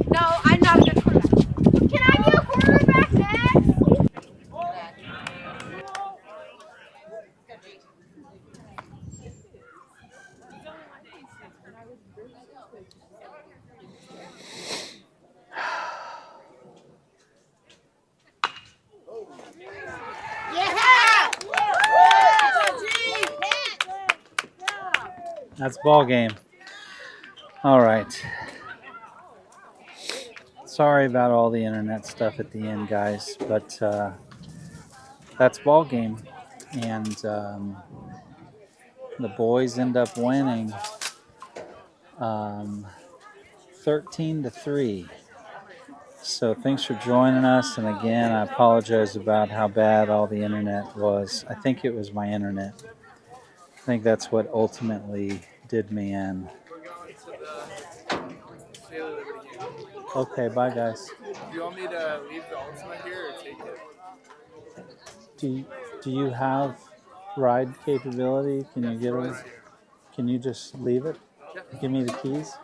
No, I'm not a good quarterback. Can I be a quarterback next? That's ball game. All right. Sorry about all the internet stuff at the end, guys, but that's ball game. And the boys end up winning 13-3. So thanks for joining us. And again, I apologize about how bad all the internet was. I think it was my internet. think that's what ultimately did me in. We're going to the Philly Liberty game. Okay, bye guys. Do you want me to leave the Ultima here or take it? Do you have ride capability? Can you get Roy's it? here. Can you just leave it? Yeah. Give me the keys.